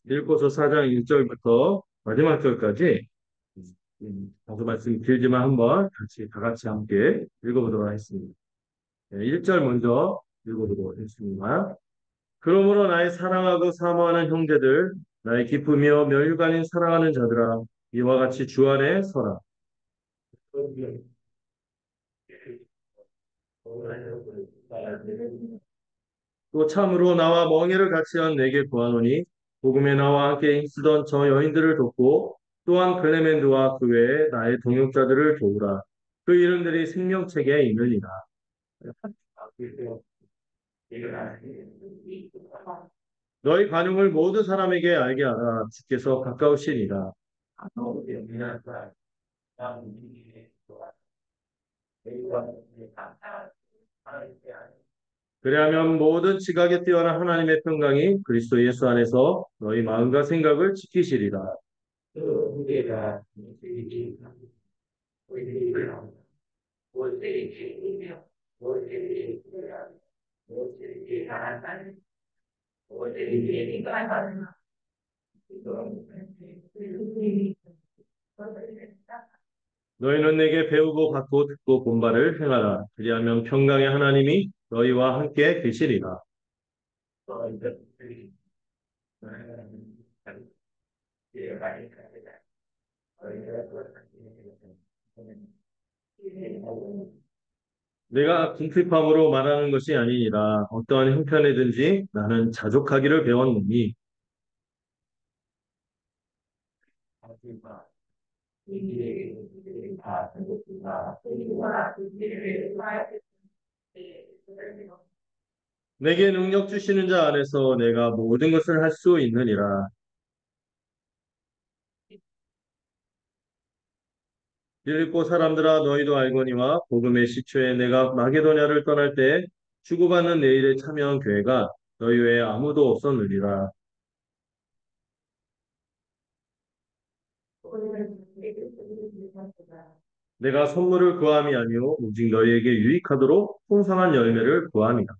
빌보서 4장 1절부터 마지막 절까지 다소 말씀이 길지만 한번 다 같이 함께 읽어보도록 하겠습니다. 1절 먼저 읽어보도록 하겠습니다. 그러므로 나의 사랑하고 사모하는 형제들, 나의 기쁘며 멸류관인 사랑하는 자들아, 이와 같이 주 안에 서라. 또 참으로 나와 멍에를 같이 한 내게 구하노니 복음에 나와 함께 힘쓰던 저 여인들을 돕고 또한 클레멘드와 그 외에 나의 동역자들을 도우라. 그 이름들이 생명책에 있느니라. 너희 관용을 모든 사람에게 알게 하라. 주께서 가까우시니라. 그리하면 모든 지각에 뛰어난 하나님의 평강이 그리스도 예수 안에서 너희 마음과 생각을 지키시리라. 너희는 내게 배우고 받고 듣고 본바를 행하라. 그리하면 평강의 하나님이 너희와 함께 계시리라. 내가 궁핍함으로 말하는 것이 아니니라. 어떠한 형편이든지 나는 자족하기를 배웠노니. 내게 능력 주시는 자 안에서 내가 모든 것을 할 수 있느니라. 빌립보 사람들아 너희도 알거니와 복음의 시초에 내가 마게도냐를 떠날 때 주고받는 내 일에 참여한 교회가 너희 외에 아무도 없었느니라. 내가 선물을 구함이 아니요 오직 너희에게 유익하도록 풍성한 열매를 구함이다.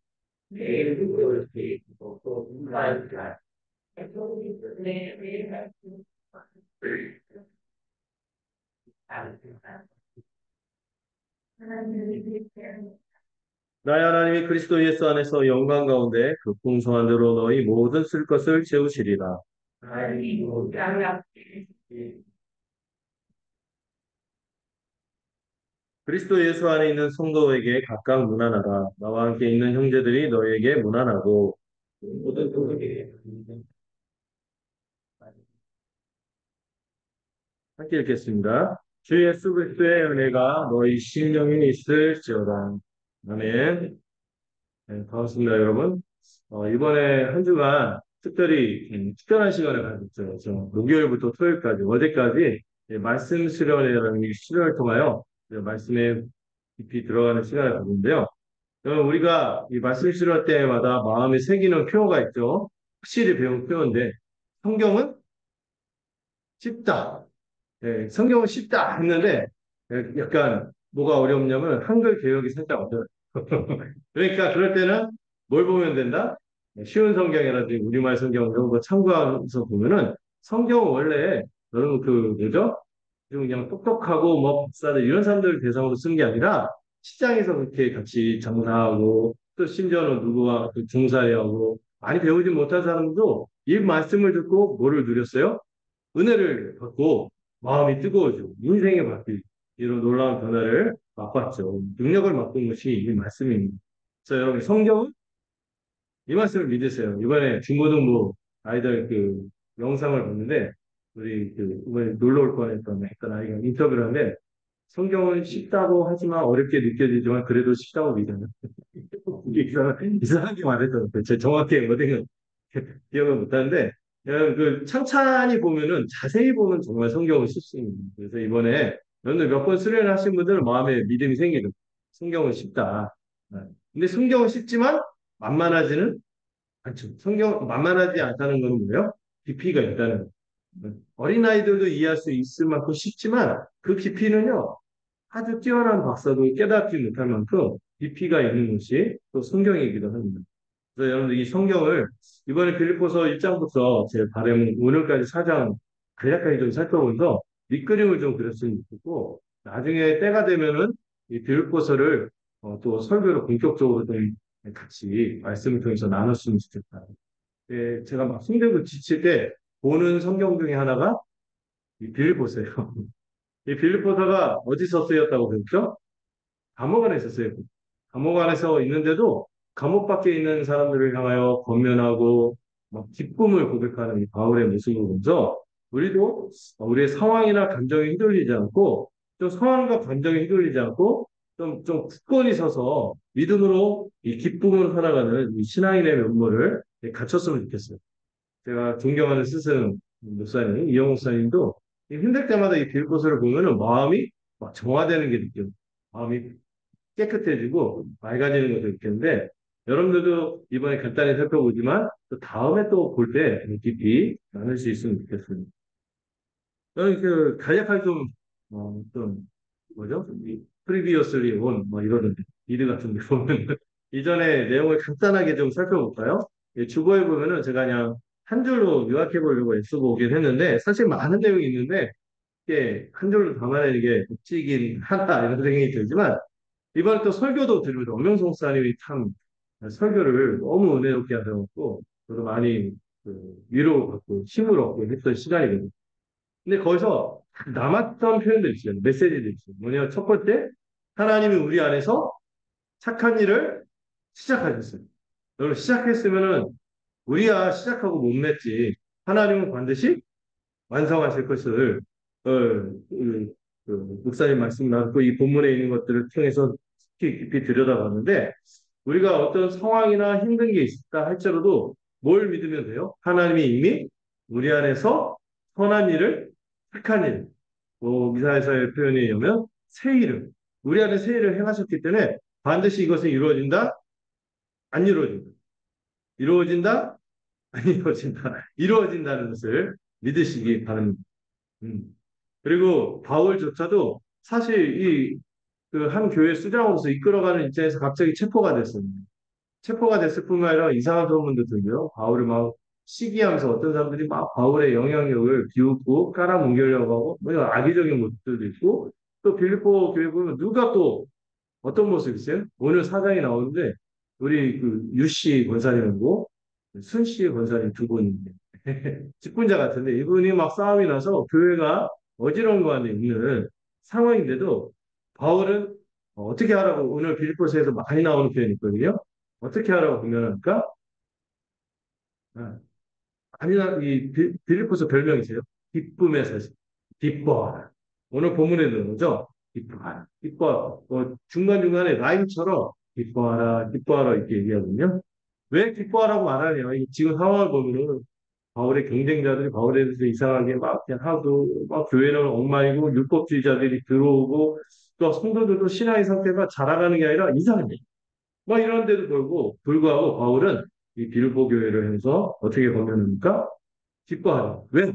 나의 하나님이 그리스도 예수 안에서 영광 가운데 그 풍성한 대로 너희 모든 쓸 것을 채우시리라. 그리스도 예수 안에 있는 성도에게 각각 문안하라. 나와 함께 있는 형제들이 너희에게 문안하고 모든 성도에게 함께 읽겠습니다. 주 예수 그리스도의 은혜가 너희 심령에 있을지어다. 아멘. 네, 반갑습니다, 여러분. 이번에 한 주간 특별히 특별한 시간을 가졌죠. 그래서 목요일부터 토요일까지, 어제까지 말씀 수련회라는 이 수련을 통하여 말씀에 깊이 들어가는 시간을 가졌는데요. 우리가 이 말씀 수련 때마다 마음에 새기는 표어가 있죠. 확실히 배운 표어인데 성경은 쉽다. 네, 성경은 쉽다 했는데 약간 뭐가 어렵냐면 한글 개혁이 살짝 어려워요. 그러니까 그럴 때는 뭘 보면 된다? 쉬운 성경이라든지 우리말 성경 이런 거 참고해서 보면은 성경은 원래 여러분 그 뭐죠? 좀 그냥 똑똑하고 뭐 박사들 이런 사람들 대상으로 쓴 게 아니라 시장에서 그렇게 같이 장사하고 또 심지어는 누구와 그 종사하고 많이 배우지 못한 사람도 이 말씀을 듣고 뭐를 누렸어요? 은혜를 받고 마음이 뜨거워지고 인생의 바뀔 이런 놀라운 변화를 맛봤죠. 능력을 맛본 것이 이 말씀입니다. 그래서 여러분 성경은 이 말씀을 믿으세요. 이번에 중고등부 아이들 그 영상을 봤는데 우리 그 이번에 놀러 올 뻔했던 어떤 아이가 인터뷰를 하는데 성경은 쉽다고 하지만 어렵게 느껴지지만 그래도 쉽다고 믿어요. 이게 이상하게 말했더라고요. 제 정확히 어딘가 기억을 못하는데 그 찬찬히 보면은 자세히 보면 정말 성경은 쉽습니다. 그래서 이번에 여러분들 몇 번 수련을 하신 분들은 마음에 믿음이 생기는 성경은 쉽다. 네. 근데 성경은 쉽지만 만만하지는 않죠. 성경 만만하지 않다는 건 뭐예요? 깊이가 있다는 거예요. 어린아이들도 이해할 수 있을 만큼 쉽지만 그 깊이는요. 아주 뛰어난 박사도 깨닫지 못할 만큼 깊이가 있는 것이 또 성경이기도 합니다. 그래서 여러분들 이 성경을 이번에 빌립보서 1장부터 제 바람은 오늘까지 4장 간략하게 좀 살펴보면서 밑그림을 좀 그렸으면 좋겠고 나중에 때가 되면은 이 빌립보서를 또 설교를 본격적으로 좀 같이 말씀을 통해서 나눴으면 좋겠다. 예, 제가 막 힘들고 지칠 때 보는 성경 중에 하나가 이 빌립보서예요. 이 빌립보서가 어디서 쓰였다고 그랬죠? 감옥 안에 있었어요. 감옥 안에서 있는데도 감옥 밖에 있는 사람들을 향하여 권면하고 막 기쁨을 고백하는 이 바울의 모습을 보면서 우리도 우리의 상황이나 감정에 휘둘리지 않고 좀 상황과 감정에 휘둘리지 않고 좀 굳건히 서서 믿음으로 이 기쁨을 살아가는 이 신앙인의 면모를 갖췄으면 좋겠어요. 제가 존경하는 스승 목사님, 이영 목사님도 힘들 때마다 이 빌보스를 보면은 마음이 막 정화되는 게 느껴요. 마음이 깨끗해지고 맑아지는 것도 있겠는데 여러분들도 이번에 간단히 살펴보지만 또 다음에 또 볼 때 깊이 나눌 수 있으면 좋겠습니다. 저는 그 간략하게 좀 뭐죠? 이 previously on 뭐 이러던데 리드 같은 데 보면 이전에 내용을 간단하게 좀 살펴볼까요? 예, 주보에 보면은 제가 그냥 한 줄로 요약해 보려고 애써보긴 했는데 사실 많은 내용이 있는데 이게 한 줄로 담아내는 게 복지긴 하다 이런 생각이 들지만 이번에 또 설교도 들으면서 엄영성 목사님이 참 설교를 너무 은혜롭게 하셔갖고 저도 많이 위로받고 힘을 얻고 했던 시간이거든요. 근데 거기서 남았던 표현들이 있어요. 메시지들이 있어요. 뭐냐, 첫 번째, 하나님이 우리 안에서 착한 일을 시작하셨어요. 여러분, 시작했으면은 우리야 시작하고 못 맺지. 하나님은 반드시 완성하실 것을 그 목사님 말씀 나누고 이 본문에 있는 것들을 통해서 깊이 들여다봤는데 우리가 어떤 상황이나 힘든 게 있다 할지라도 뭘 믿으면 돼요? 하나님이 이미 우리 안에서 선한 일을 착한 일, 미사에서의 표현에 의하면 새 일을 우리 안에 새 일을 행하셨기 때문에 반드시 이것은 이루어진다? 안 이루어진다. 이루어진다? 안 이루어진다. 이루어진다는 것을 믿으시기 바랍니다. 음. 그리고 바울조차도 사실 그 한 교회 수장으로서 이끌어가는 입장에서 갑자기 체포가 됐습니다. 체포가 됐을 뿐만 아니라 이상한 소문도 들고요. 바울을 막 시기하면서 어떤 사람들이 막 바울의 영향력을 비웃고 깔아뭉개려고 하고 뭐 이런 악의적인 모습들도 있고 또 빌립보 교회 보면 누가 또 어떤 모습이 있어요? 오늘 사장이 나오는데 우리 그 유씨 권사님하고 순씨 권사님 두 분인데 직분자 같은데 이분이 막 싸움이 나서 교회가 어지러운 거 안에 있는 상황인데도 바울은 어떻게 하라고 오늘 빌립보서에서 많이 나오는 표현이 있거든요. 어떻게 하라고 분명할까? 아니나 이 빌립보서 별명이세요. 기쁨의 사실. 기뻐하라. 오늘 본문에 넣은 거죠. 기뻐하라. 기뻐. 중간중간에 라임처럼 기뻐하라, 기뻐하라 이렇게 얘기하거든요. 왜 기뻐하라고 말하냐. 지금 상황을 보면은 바울의 경쟁자들이 바울에 대해서 이상하게 막 그냥 하고, 막 교회는 엉망이고, 율법주의자들이 들어오고, 또 성도들도 신앙의 상태가 자라가는 게 아니라 이상해. 막 이런 데도 불구하고 바울은 이 빌보 교회를 해서 어떻게 보면입니까? 기뻐하라. 왜?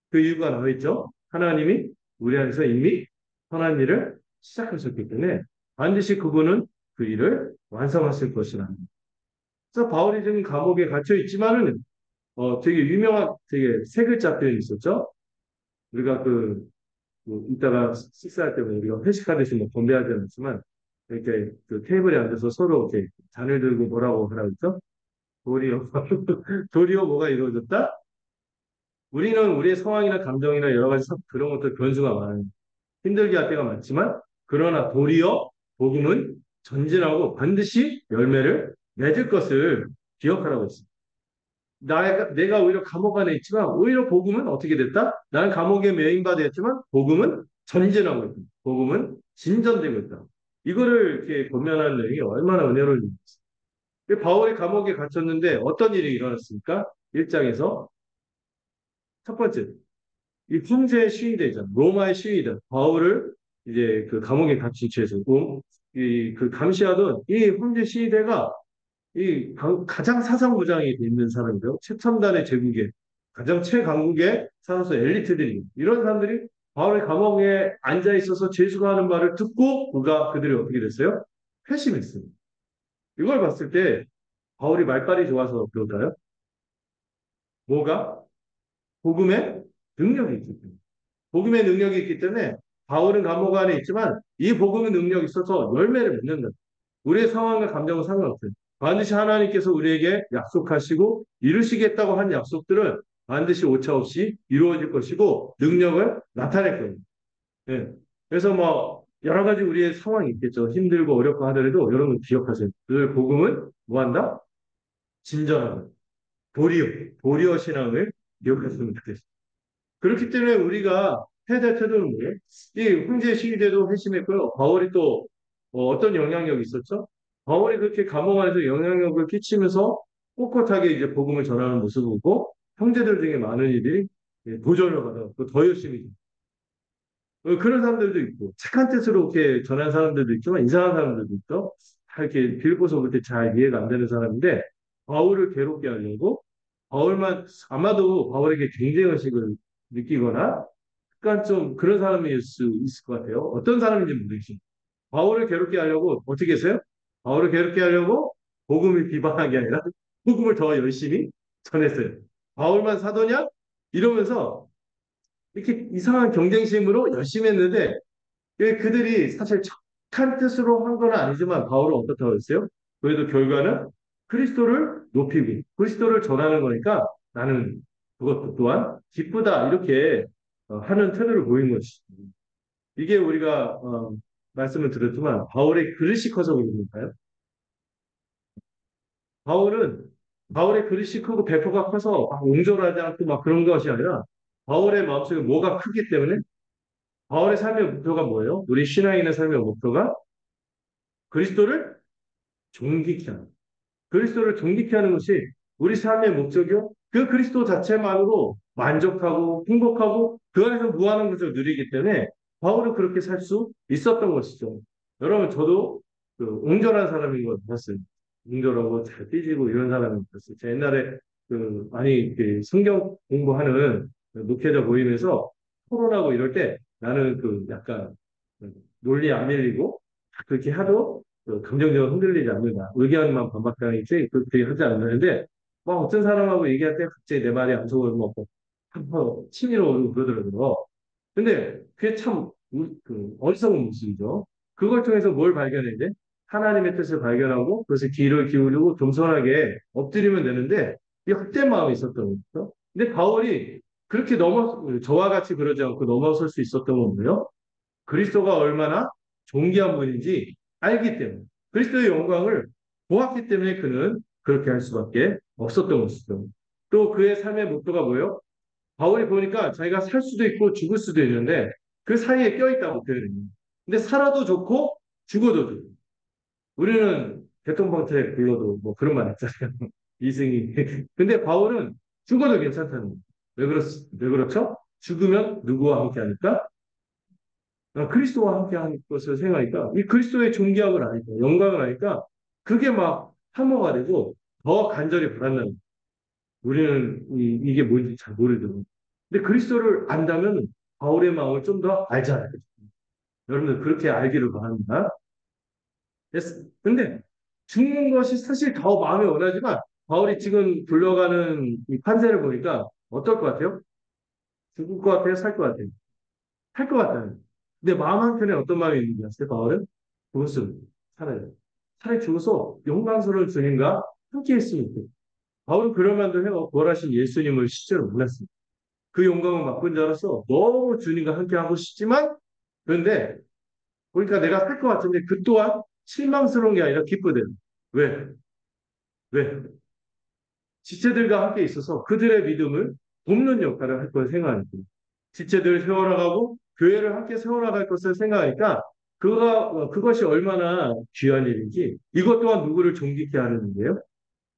그 이유가 나와 있죠. 하나님이 우리 안에서 이미 선한 일을 시작하셨기 때문에 반드시 그분은 그 일을 완성하실 것이라. 그래서 바울이 지금 감옥에 갇혀 있지만은 되게 유명한 되게 세 글자 표현이 있었죠. 우리가 이따가 식사할 때 우리가 회식하듯이 뭐 건배하지 않았지만 이렇게 그 테이블에 앉아서 서로 이렇게 잔을 들고 뭐라고 하라고 했죠? 도리어 도리어 뭐가 이루어졌다? 우리는 우리의 상황이나 감정이나 여러 가지 그런 것들 변수가 많아요. 힘들게 할 때가 많지만 그러나 도리어 복음은 전진하고 반드시 열매를 맺을 것을 기억하라고 했습니다. 내가 오히려 감옥 안에 있지만 오히려 복음은 어떻게 됐다? 나는 감옥에 매인바 되었지만 복음은 전진하고 있다. 복음은 진전되고 있다. 이거를 이렇게 권면하는 내용이 얼마나 은혜로운지. 바울이 감옥에 갇혔는데 어떤 일이 일어났습니까? 1장에서 첫 번째, 이 황제의 시위대잖아. 로마의 시위대. 바울을 이제 그 감옥에 갇힌 채에서 그 감시하던 이 황제 시위대가 가장 사상무장이 돼 있는 사람이죠. 최첨단의 제국에 가장 최강국의 산업소 엘리트들이 이런 사람들이 바울의 감옥에 앉아 있어서 죄수가 하는 말을 듣고 그들이 어떻게 됐어요? 회심했어요. 이걸 봤을 때 바울이 말빨이 좋아서 그럴까요? 뭐가? 복음의 능력이 있기 때문에. 복음의 능력이 있기 때문에 바울은 감옥 안에 있지만 이 복음의 능력이 있어서 열매를 맺는다. 우리의 상황과 감정은 상관없어요. 반드시 하나님께서 우리에게 약속하시고 이루시겠다고 한 약속들은 반드시 오차없이 이루어질 것이고 능력을 나타낼 거예요. 예. 그래서 뭐 여러 가지 우리의 상황이 있겠죠. 힘들고 어렵고 하더라도 여러분 기억하세요. 늘 복음은 뭐한다? 진전하다. 도리어, 도리어 신앙을 기억했으면 좋겠어요. 그렇기 때문에 우리가 해야 될 태도는 뭐예요? 이 황제 시대도 회심했고요. 바울이 또 어떤 영향력이 있었죠? 바울이 그렇게 감옥 안에서 영향력을 끼치면서 꿋꿋하게 이제 복음을 전하는 모습을 보고 형제들 중에 많은 이들이 도전을 받아 더 열심히 그런 사람들도 있고 착한 뜻으로 이렇게 전한 사람들도 있지만 이상한 사람들도 있죠. 다 이렇게 빌고서 그렇게 잘 이해가 안 되는 사람인데 바울을 괴롭게 하려고 바울만 아마도 바울에게 경쟁의식을 느끼거나 약간 좀 그런 사람일 수 있을 것 같아요. 어떤 사람인지 모르겠어요. 바울을 괴롭게 하려고 어떻게 했어요? 바울을 괴롭게 하려고 복음을 비방한 게 아니라 복음을 더 열심히 전했어요. 바울만 사도냐? 이러면서 이렇게 이상한 경쟁심으로 열심히 했는데 그들이 사실 착한 뜻으로 한 건 아니지만 바울은 어떻다고 했어요? 그래도 결과는 그리스도를 높이고 그리스도를 전하는 거니까 나는 그것도 또한 기쁘다 이렇게 하는 태도를 보인 것이죠. 이게 우리가 말씀을 드렸지만 바울의 그릇이 커서 그런 걸까요? 바울은 바울의 그릇이 크고 배포가 커서 막 옹졸하지 않고 막 그런 것이 아니라 바울의 마음속에 뭐가 크기 때문에 바울의 삶의 목표가 뭐예요? 우리 신앙인의 삶의 목표가 그리스도를 존귀케 하는. 그리스도를 존귀케 하는 것이 우리 삶의 목적이요. 그 그리스도 자체만으로 만족하고 행복하고 그 안에서 무한한 것을 누리기 때문에 바울은 그렇게 살 수 있었던 것이죠. 여러분, 저도 그 옹졸한 사람인 것 같았어요. 옹졸하고 잘 삐지고 이런 사람인 것 같았어요. 제가 옛날에 그 많이 그 성경 공부하는 목회자 모임에서 토론하고 이럴 때 나는 그 약간 논리 안 밀리고 그렇게 하도 감정적으로 흔들리지 않는다. 의견만 반박당했지 그렇게 하지 않는데 막 어떤 사람하고 얘기할 때 갑자기 내 말이 안 속을 먹고 한번 치밀어 오르고 그러더라고요. 근데 그게 참 어리석은 모습이죠. 그걸 통해서 뭘 발견해야 돼? 하나님의 뜻을 발견하고 그것에 귀를 기울이고 겸손하게 엎드리면 되는데 이 헛된 마음이 있었던 거죠. 근데 바울이 그렇게 저와 같이 그러지 않고 넘어설 수 있었던 건 뭐예요? 그리스도가 얼마나 존귀한 분인지 알기 때문에 그리스도의 영광을 보았기 때문에 그는 그렇게 할 수밖에 없었던 것이죠. 또 그의 삶의 목표가 뭐예요? 바울이 보니까 자기가 살 수도 있고 죽을 수도 있는데 그 사이에 껴있다고 표현해요. 근데 살아도 좋고 죽어도 좋고 우리는 대통령한테 불러도 뭐 그런 말 했잖아요. 이승이. 근데 바울은 죽어도 괜찮다는 거예요. 왜 그렇죠? 죽으면 누구와 함께 하니까? 그리스도와 함께 하는 것을 생각하니까 이 그리스도의 존귀함을 아니까 영광을 아니까 그게 막 함호가 되고 더 간절히 바라는 우리는 이게 뭔지 잘 모르거든요. 근데 그리스도를 안다면 바울의 마음을 좀 더 알잖아요. 여러분들 그렇게 알기를 바랍니다. 근데 죽는 것이 사실 더 마음이 원하지만 바울이 지금 불러가는 이 판세를 보니까 어떨 것 같아요? 죽을 것 같아요? 살 것 같아요? 할 것 같아요. 근데 마음 한켠에 어떤 마음이 있는지 아세요? 바울은 그것을 살아요. 차라리 죽어서 영광스러운 주님과 함께 했으면 좋겠어요. 바울은 그럴 만도 해요. 부활하신 예수님을 실제로 만났습니다. 그 영광을 맛본 자로서 너무 주님과 함께 하고 싶지만 그런데 보니까 내가 살 것 같은데 그 또한 실망스러운 게 아니라 기쁘대요. 왜? 왜? 지체들과 함께 있어서 그들의 믿음을 돕는 역할을 할 걸 생각하니까. 지체들을 세워나가고 교회를 함께 세워나갈 것을 생각하니까 그것이 얼마나 귀한 일인지 이것 또한 누구를 존귀케 하는데요?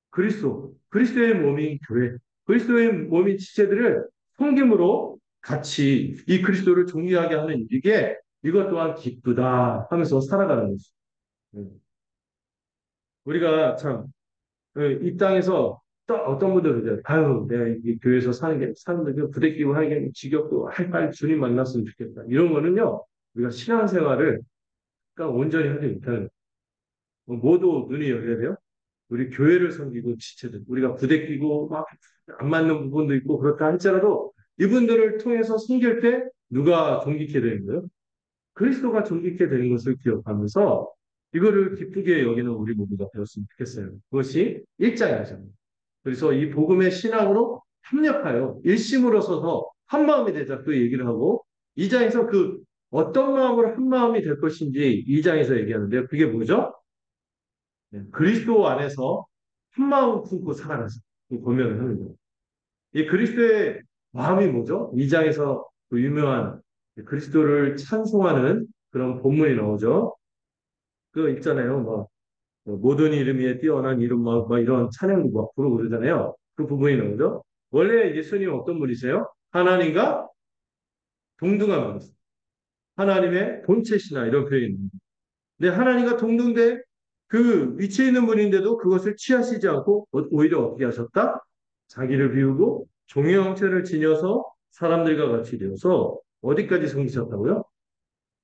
그리스도의 몸인 교회, 그리스도의 몸인 지체들을 섬김으로 같이 이 그리스도를 존귀하게 하는 일이게 이것 또한 기쁘다 하면서 살아가는 거죠. 우리가 참 이 땅에서 또 어떤 분들은 이제 아유 내가 이 교회에서 사는데 그 부대끼고 하기 지겹고 빨리 주님 만났으면 좋겠다 이런 거는요 우리가 신앙생활을 그러니까 온전히 하지 못하는 모두 눈이 열려야 돼요. 우리 교회를 섬기고 지체들, 우리가 부대끼고 막 안 맞는 부분도 있고 그렇다 할지라도 이분들을 통해서 섬길 때 누가 존귀케 되는 거예요? 그리스도가 존귀케 되는 것을 기억하면서 이거를 기쁘게 여기는 우리 모두가 되었으면 좋겠어요. 그것이 일장이잖아요. 그래서 이 복음의 신앙으로 협력하여 일심으로 서서 한 마음이 되자 그 얘기를 하고 이장에서 그 어떤 마음으로 한 마음이 될 것인지 이장에서 얘기하는데요. 그게 뭐죠? 네, 그리스도 안에서 한 마음 품고 살아가서 고면을 하는 거예요. 이 그리스도의 마음이 뭐죠? 이장에서 유명한 그리스도를 찬송하는 그런 본문이 나오죠. 그 있잖아요. 모든 이름 위에 뛰어난 이름 막 이런 찬양도 막 부르고 그러잖아요. 그 부분이 나오죠. 원래 예수님 어떤 분이세요? 하나님과 동등한 분이세요. 하나님의 본체시나 이런 표현입니다. 근데 하나님과 동등대 그 위치에 있는 분인데도 그것을 취하시지 않고 오히려 어떻게 하셨다? 자기를 비우고 종의 형체를 지녀서 사람들과 같이 되어서 어디까지 섬기셨다고요?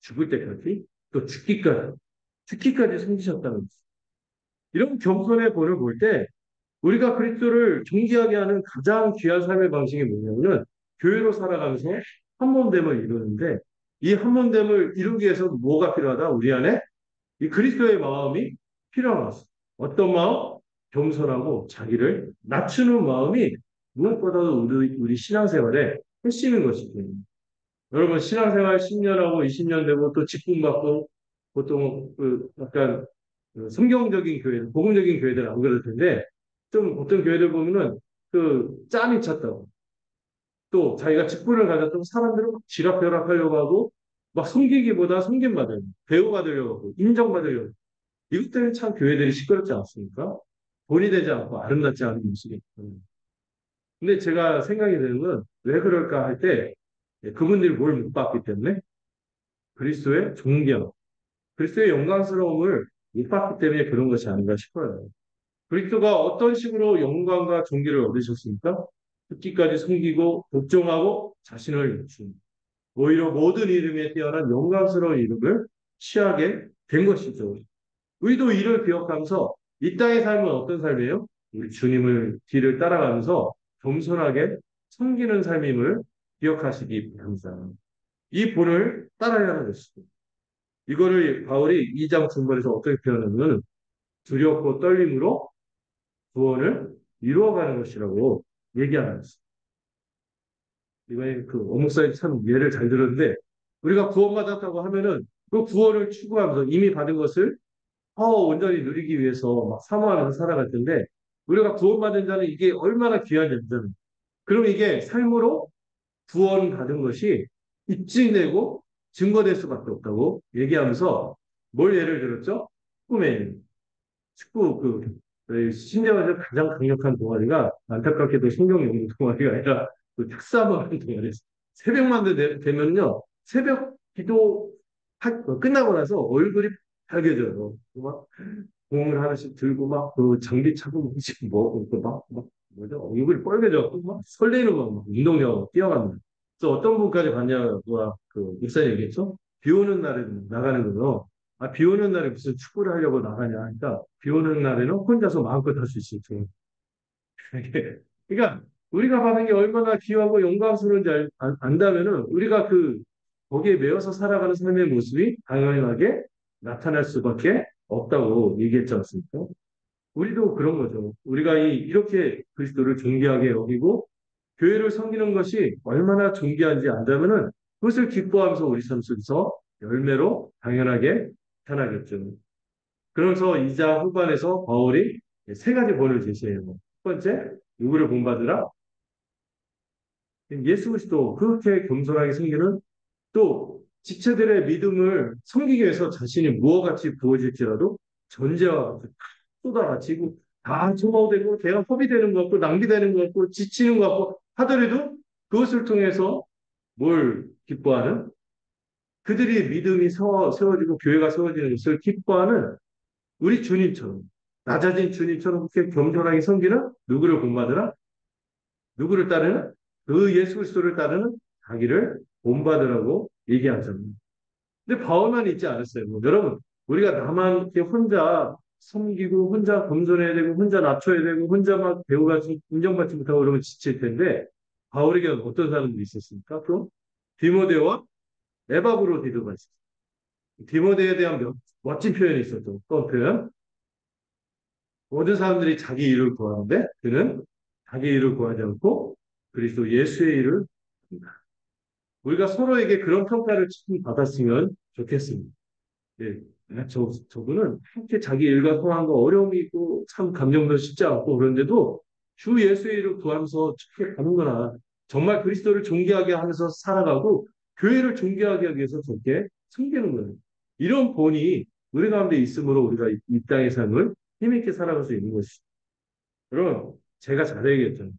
죽을 때까지 또 죽기까지 섬기셨다는 거죠. 이런 겸손의 본을 볼 때 우리가 그리스도를 존귀하게 하는 가장 귀한 삶의 방식이 뭐냐면은 교회로 살아가면서 한몸됨을 이루는데 이 한몸됨을 이루기 위해서 뭐가 필요하다? 우리 안에 이 그리스도의 마음이 필요한 것입니다. 어떤 마음? 겸손하고 자기를 낮추는 마음이 무엇보다도 우리 신앙생활에 핵심인 것이죠. 여러분 신앙생활 10년하고 20년 되고 또 직분받고 보통 그 약간 그 성경적인 교회, 복음적인 교회들은 안 그럴 텐데 좀 어떤 교회들 보면은 그 짬이 찼다고 또 자기가 직분을 가졌던 사람들을 막 지락벼락하려고 하고 막 섬기기보다 섬김받으려고 배우받으려고 하고 인정받으려고 이것 때문에 참 교회들이 시끄럽지 않습니까? 본이 되지 않고 아름답지 않은 모습이. 근데 제가 생각이 드는 건 왜 그럴까 할 때 그분들이 뭘 못 봤기 때문에 그리스도의 존경, 그리스도의 영광스러움을 못 봤기 때문에 그런 것이 아닌가 싶어요. 그리스도가 어떤 식으로 영광과 존귀를 얻으셨습니까? 죽기까지 숨기고 복종하고 자신을 낮춘 오히려 모든 이름에 뛰어난 영광스러운 이름을 취하게 된 것이죠. 우리도 이를 기억하면서 이 땅의 삶은 어떤 삶이에요? 우리 주님을 뒤를 따라가면서 겸손하게 섬기는 삶임을 기억하시기 바랍니다. 이 본을 따라야 하는 것입니다. 이거를 바울이 2장 중반에서 어떻게 표현하냐면 두렵고 떨림으로 구원을 이루어가는 것이라고 얘기하는 것입니다. 이번에 그 어묵사님 참 예를 잘 들었는데 우리가 구원받았다고 하면은 그 구원을 추구하면서 이미 받은 것을 온전히 누리기 위해서 막 사모하면서 살아갈 텐데 우리가 구원받은 자는 이게 얼마나 귀한 일이든 그럼 이게 삶으로 구원받은 것이 입증되고 증거될 수밖에 없다고 얘기하면서 뭘 예를 들었죠? 축구맨 축구 신대원에서 가장 강력한 동아리가 안타깝게도 신경용구 동아리가 아니라 그 특사번 동아리였어요. 새벽만 되면요 새벽 기도 끝나고 나서 얼굴이 빨개져요. 막 공을 하나씩 들고 막 그 장비 차고 막 지금 막 뭐죠? 얼굴이 빨개져 막 설레는 막 운동量뛰어갑니다. 그래서 어떤 분까지 봤냐고 그 목사님 얘기했죠. 비 오는 날에 나가는 거요. 비 오는 날에 무슨 축구를 하려고 나가냐 하니까 비 오는 날에는 혼자서 마음껏 할 수 있어요. 그러니까 우리가 받은 게 얼마나 귀하고 영광스러운지 안다면은 우리가 거기에 매여서 살아가는 삶의 모습이 당연하게 나타날 수밖에 없다고 얘기했지 않습니까? 우리도 그런 거죠. 우리가 이렇게 그리스도를 존귀하게 여기고 교회를 섬기는 것이 얼마나 존귀한지 안다면은 그것을 기뻐하면서 우리 삶 속에서 열매로 당연하게 나타나겠죠. 그래서 2장 후반에서 바울이 세 가지 본을 제시해요. 첫 번째, 누구를 본받으라? 예수 그리스도 그렇게 겸손하게 섬기는 또 지체들의 믿음을 섬기기 위해서 자신이 무엇같이 부어질지라도 전제와 쏟아가지고 다 소모되고 대가 허비되는 것 같고 낭비되는 것 같고 지치는 것 같고 하더라도 그것을 통해서 뭘 기뻐하는 그들이 믿음이 세워지고 교회가 세워지는 것을 기뻐하는 우리 주님처럼 낮아진 주님처럼 그렇게 겸손하게 섬기는 누구를 본받으라? 누구를 따르는? 그 예수 그리스도를 따르는 자기를 본받으라고 얘기하잖아요. 근데 바울만 있지 않았어요. 여러분, 우리가 나만 이렇게 혼자 섬기고 혼자 겸손해야 되고 혼자 낮춰야 되고 혼자 막 배우가지고 인정받지 못하고 그러면 지칠 텐데 바울에게 어떤 사람들이 있었습니까? 또 디모데와 에바브로디도가 있었어요. 디모데에 대한 멋진 표현이 있었죠. 어떤 표현? 모든 사람들이 자기 일을 구하는데 그는 자기 일을 구하지 않고 그리스도 예수의 일을 합니다. 우리가 서로에게 그런 평가를 참 받았으면 좋겠습니다. 예. 저분은 함께 자기 일과 통한 거 어려움이 있고 참 감정도 쉽지 않고 그런데도 주 예수의 일을 구하면서 저렇게 가는구나. 정말 그리스도를 존귀하게 하면서 살아가고 교회를 존귀하게 하기 위해서 저렇게 섬기는 거예요. 이런 본이 우리 가운데 있으므로 우리가 이 땅의 삶을 힘있게 살아갈 수 있는 것이죠. 여러분, 제가 잘해야겠죠.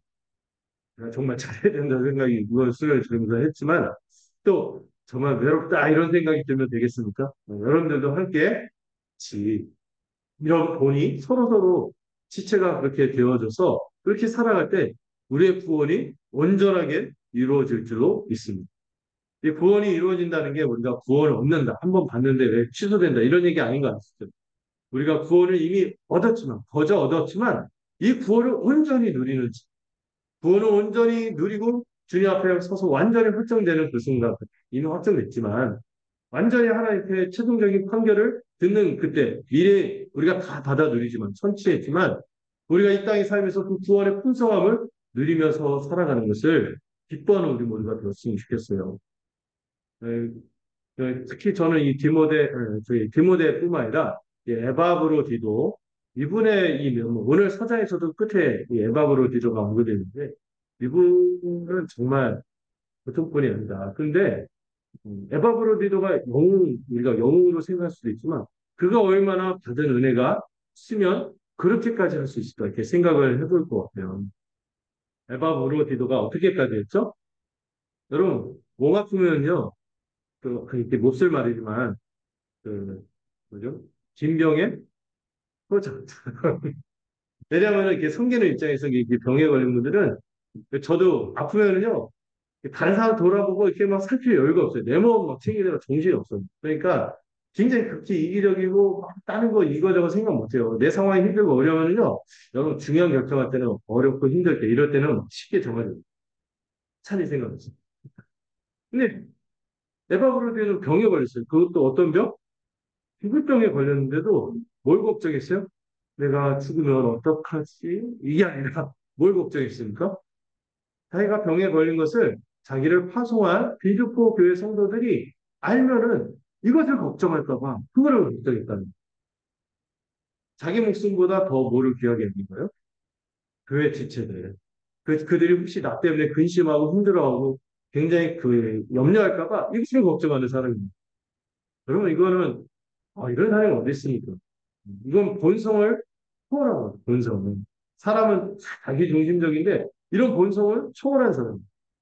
제가 정말 잘해야 된다는 생각이 이번 수련을 들으면서 했지만 또 정말 외롭다 이런 생각이 들면 되겠습니까? 여러분들도 함께 같이 이런 본이 서로서로 지체가 그렇게 되어져서 그렇게 살아갈 때 우리의 구원이 온전하게 이루어질 줄로 믿습니다. 이 구원이 이루어진다는 게 우리가 구원을 얻는다. 한번 받는데 왜 취소된다. 이런 얘기 아닌 것 같습니다. 우리가 구원을 이미 얻었지만, 거저 얻었지만 이 구원을 온전히 누리는지 구원을 온전히 누리고 주님 앞에 서서 완전히 확정되는 그 순간 이미 확정됐지만 완전히 하나님의 최종적인 판결을 듣는 그때 미래에 우리가 다 받아 누리지만 천치했지만 우리가 이 땅에 살면서 그 구원의 풍성함을 누리면서 살아가는 것을 기뻐하는 우리 모두가 되었으면 좋겠어요. 에, 특히 저는 이 저희 디모데뿐만 아니라 이 에바브로디도 이분의 오늘 사장에서도 끝에 이 에바브로디도가 언급되는데 이분은 정말 보통 분이 아니다. 그런데 에바브로디도가 우리가 영웅으로 생각할 수도 있지만 그가 얼마나 받은 은혜가 있으면 그렇게까지 할 수 있을까 이렇게 생각을 해볼 것 같아요. 에바브로디도가 어떻게까지 했죠? 여러분 몸 아프면요 이렇게 몹쓸 말이지만 그 뭐죠? 진병에 포장. 왜냐하면 이렇게 섬기는 입장에서 이렇게 병에 걸린 분들은 저도 아프면은요 다른 사람 돌아보고 이렇게 막 살필 여유가 없어요. 내 몸 막 챙기느라 정신이 없어요. 그러니까 굉장히 극히 이기적이고 막 다른 거 이거저거 생각 못해요. 내 상황이 힘들고 어려우면요. 여러분 중요한 결정할 때는 어렵고 힘들 때 이럴 때는 쉽게 정해져요. 차라리 생각 없어요. 근데 에바브로디는 병에 걸렸어요. 그것도 어떤 병? 피부병에 걸렸는데도 뭘 걱정했어요? 내가 죽으면 어떡하지? 이게 아니라 뭘 걱정했습니까? 자기가 병에 걸린 것을 자기를 파송한 비주포 교회 성도들이 알면은 이것을 걱정할까봐 그거를 걱정했다는 거예요. 자기 목숨보다 더 뭐를 귀하게 여긴 거예요? 교회 지체들. 그들이 혹시 나 때문에 근심하고 힘들어하고 굉장히 염려할까봐 이것을 걱정하는 사람입니다. 여러분, 이거는, 이런 사람이 어디 있습니까? 이건 본성을 초월한 거예요, 본성은. 사람은 자기 중심적인데, 이런 본성을 초월한 사람.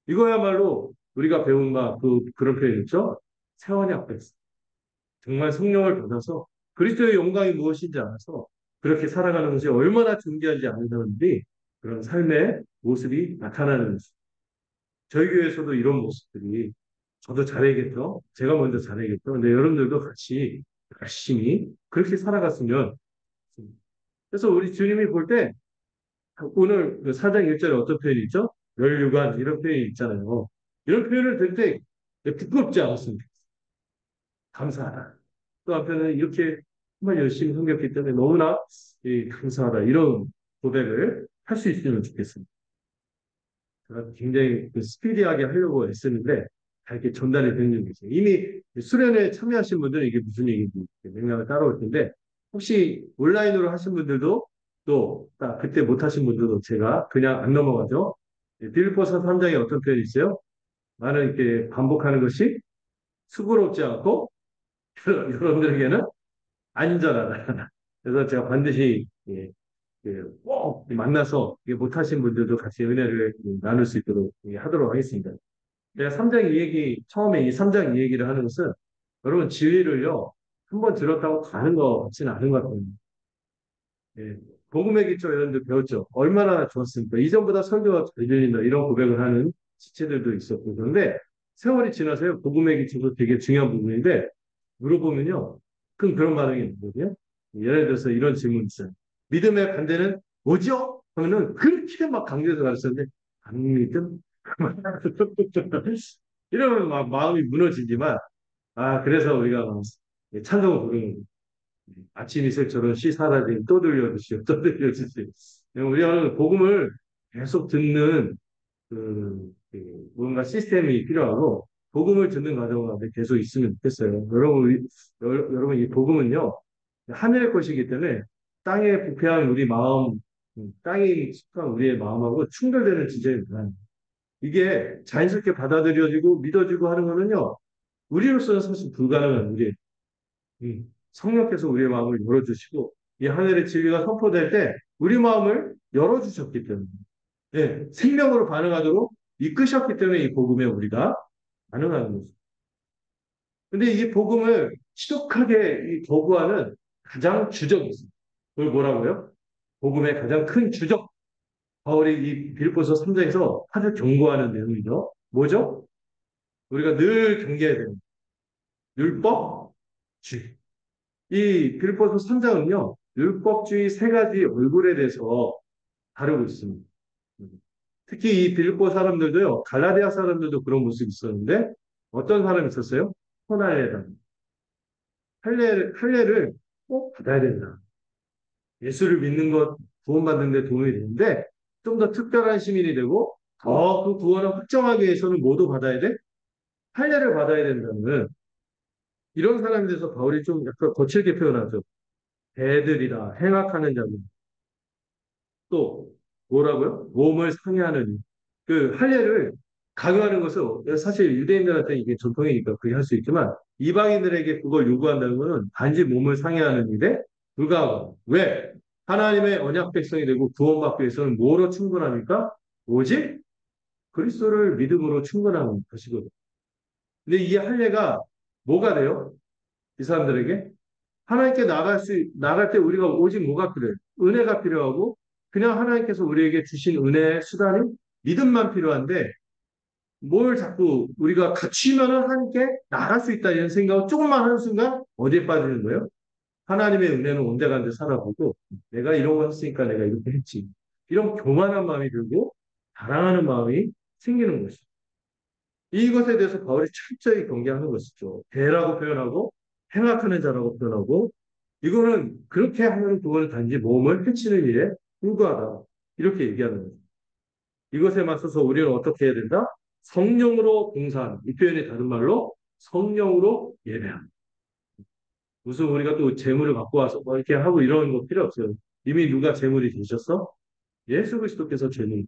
이거야말로 우리가 배운 그런 표현 있죠? 세원약 백성. 정말 성령을 받아서 그리스도의 영광이 무엇인지 알아서 그렇게 살아가는 것이 얼마나 존귀한지 아는 사람들이 그런 삶의 모습이 나타나는 것입니다. 저희 교회에서도 이런 모습들이 저도 잘해야겠죠. 제가 먼저 잘해야겠죠. 근데 여러분들도 같이 열심히 그렇게 살아갔으면. 그래서 우리 주님이 볼 때 오늘 그 4장 1절에 어떤 표현이 있죠? 멸류관 이런 표현이 있잖아요. 이런 표현을 들 때 부끄럽지 않았습니다. 감사하다. 또 한편은 이렇게 정말 열심히 섬겼기 때문에 너무나 감사하다. 이런 고백을 할 수 있으면 좋겠습니다. 제가 굉장히 스피디하게 하려고 애쓰는데 다 이렇게 전달이 되는 적이 있어요. 이미 수련회 참여하신 분들은 이게 무슨 얘기인지 맥락을 따라올 텐데 혹시 온라인으로 하신 분들도 또 그때 못 하신 분들도 제가 그냥 안 넘어가죠. 빌립보서 3장에 어떤 표현이 있어요? 나는 이렇게 반복하는 것이 수고롭지 않고 여러분들에게는 안전하다. 그래서 제가 반드시 꼭 만나서 못하신 분들도 같이 은혜를 나눌 수 있도록 하도록 하겠습니다. 제가 3장 이 얘기, 처음에 이 3장 이 얘기를 하는 것은 여러분 진리를요, 한번 들었다고 가는 것 같지는 않은 것 같아요. 예, 복음의 기초 여러분들 배웠죠? 얼마나 좋았습니까? 이전보다 설교가 잘 들린다 이런 고백을 하는 지체들도 있었고 그런데 세월이 지나서요 복음의 기초도 되게 중요한 부분인데 물어보면요 그럼 그런 반응이 있거든요. 예를 들어서 이런 질문이 있어요. 믿음의 반대는 뭐죠? 하면은 그렇게 막 강조해서 가르쳤는데, 안 믿음? 이러면 막 마음이 무너지지만, 그래서 우리가 막 찬송을 부르는 아침 이슬처럼 씨 사라진 또 들려주시오, 또 들려주시오. 우리는 복음을 계속 듣는 뭔가 시스템이 필요하고, 복음을 듣는 과정 가운데 계속 있으면 좋겠어요. 여러분, 이 복음은요, 하늘의 것이기 때문에 땅에 부패한 우리 마음, 땅에 속한 우리의 마음하고 충돌되는 지점입니다. 이게 자연스럽게 받아들여지고 믿어지고 하는 거는요, 우리로서는 사실 불가능한 우리 성령께서 우리의 마음을 열어주시고 이 하늘의 진리가 선포될 때 우리 마음을 열어주셨기 때문에 생명으로 반응하도록 이끄셨기 때문에 이 복음에 우리가 반응하는 거죠. 근데 이 복음을 지독하게 거부하는 가장 주적이 있습니다. 그걸 뭐라고요? 복음의 가장 큰 주적. 바울이 이 빌립보서 3장에서 아주 경고하는 내용이죠. 뭐죠? 우리가 늘 경계해야 됩니다. 율법주의. 이 빌립보서 3장은요. 율법주의 세 가지 얼굴에 대해서 다루고 있습니다. 특히 이 빌립보 사람들도요. 갈라디아 사람들도 그런 모습이 있었는데 어떤 사람이 있었어요? 호날레다. 할례를 꼭 받아야 된다. 예수를 믿는 것 구원받는 데 도움이 되는데 좀 더 특별한 시민이 되고 더 그 구원을 확정하기 위해서는 뭐도 받아야 돼? 할례를 받아야 된다는 이런 사람에 대해서 바울이 좀 약간 거칠게 표현하죠. 배들이라 행악하는 자들. 또 뭐라고요? 몸을 상해하는 그 할례를 강요하는 것은 사실 유대인들한테 이게 전통이니까 그게 할 수 있지만 이방인들에게 그걸 요구한다는 것은 단지 몸을 상해하는 일에 불과하고 왜? 하나님의 언약 백성이 되고 구원받기 위해서는 뭐로 충분합니까? 오직 그리스도를 믿음으로 충분한 것이거든요. 근데 이 할례가 뭐가 돼요? 이 사람들에게 하나님께 나갈 때 우리가 오직 뭐가 필요해요? 은혜가 필요하고, 그냥 하나님께서 우리에게 주신 은혜의 수단이 믿음만 필요한데, 뭘 자꾸 우리가 갖추면은 하나님께 나갈 수 있다 이런 생각을 조금만 하는 순간 어디에 빠지는 거예요? 하나님의 은혜는 온데간데 살아보고, 내가 이런 거 했으니까 내가 이렇게 했지. 이런 교만한 마음이 들고, 자랑하는 마음이 생기는 것이죠. 이것에 대해서 바울이 철저히 경계하는 것이죠. 죄라고 표현하고 행악하는 자라고 표현하고 이거는 그렇게 하면 그거는 단지 몸을 해치는 일에 불과하다. 이렇게 얘기하는 거죠. 이것에 맞서서 우리는 어떻게 해야 된다? 성령으로 봉사하는 이 표현이 다른 말로 성령으로 예배하는. 무슨 우리가 또 재물을 갖고 와서 뭐 이렇게 하고 이러는 거 필요 없어요. 이미 누가 재물이 되셨어? 예수 그리스도께서 재물이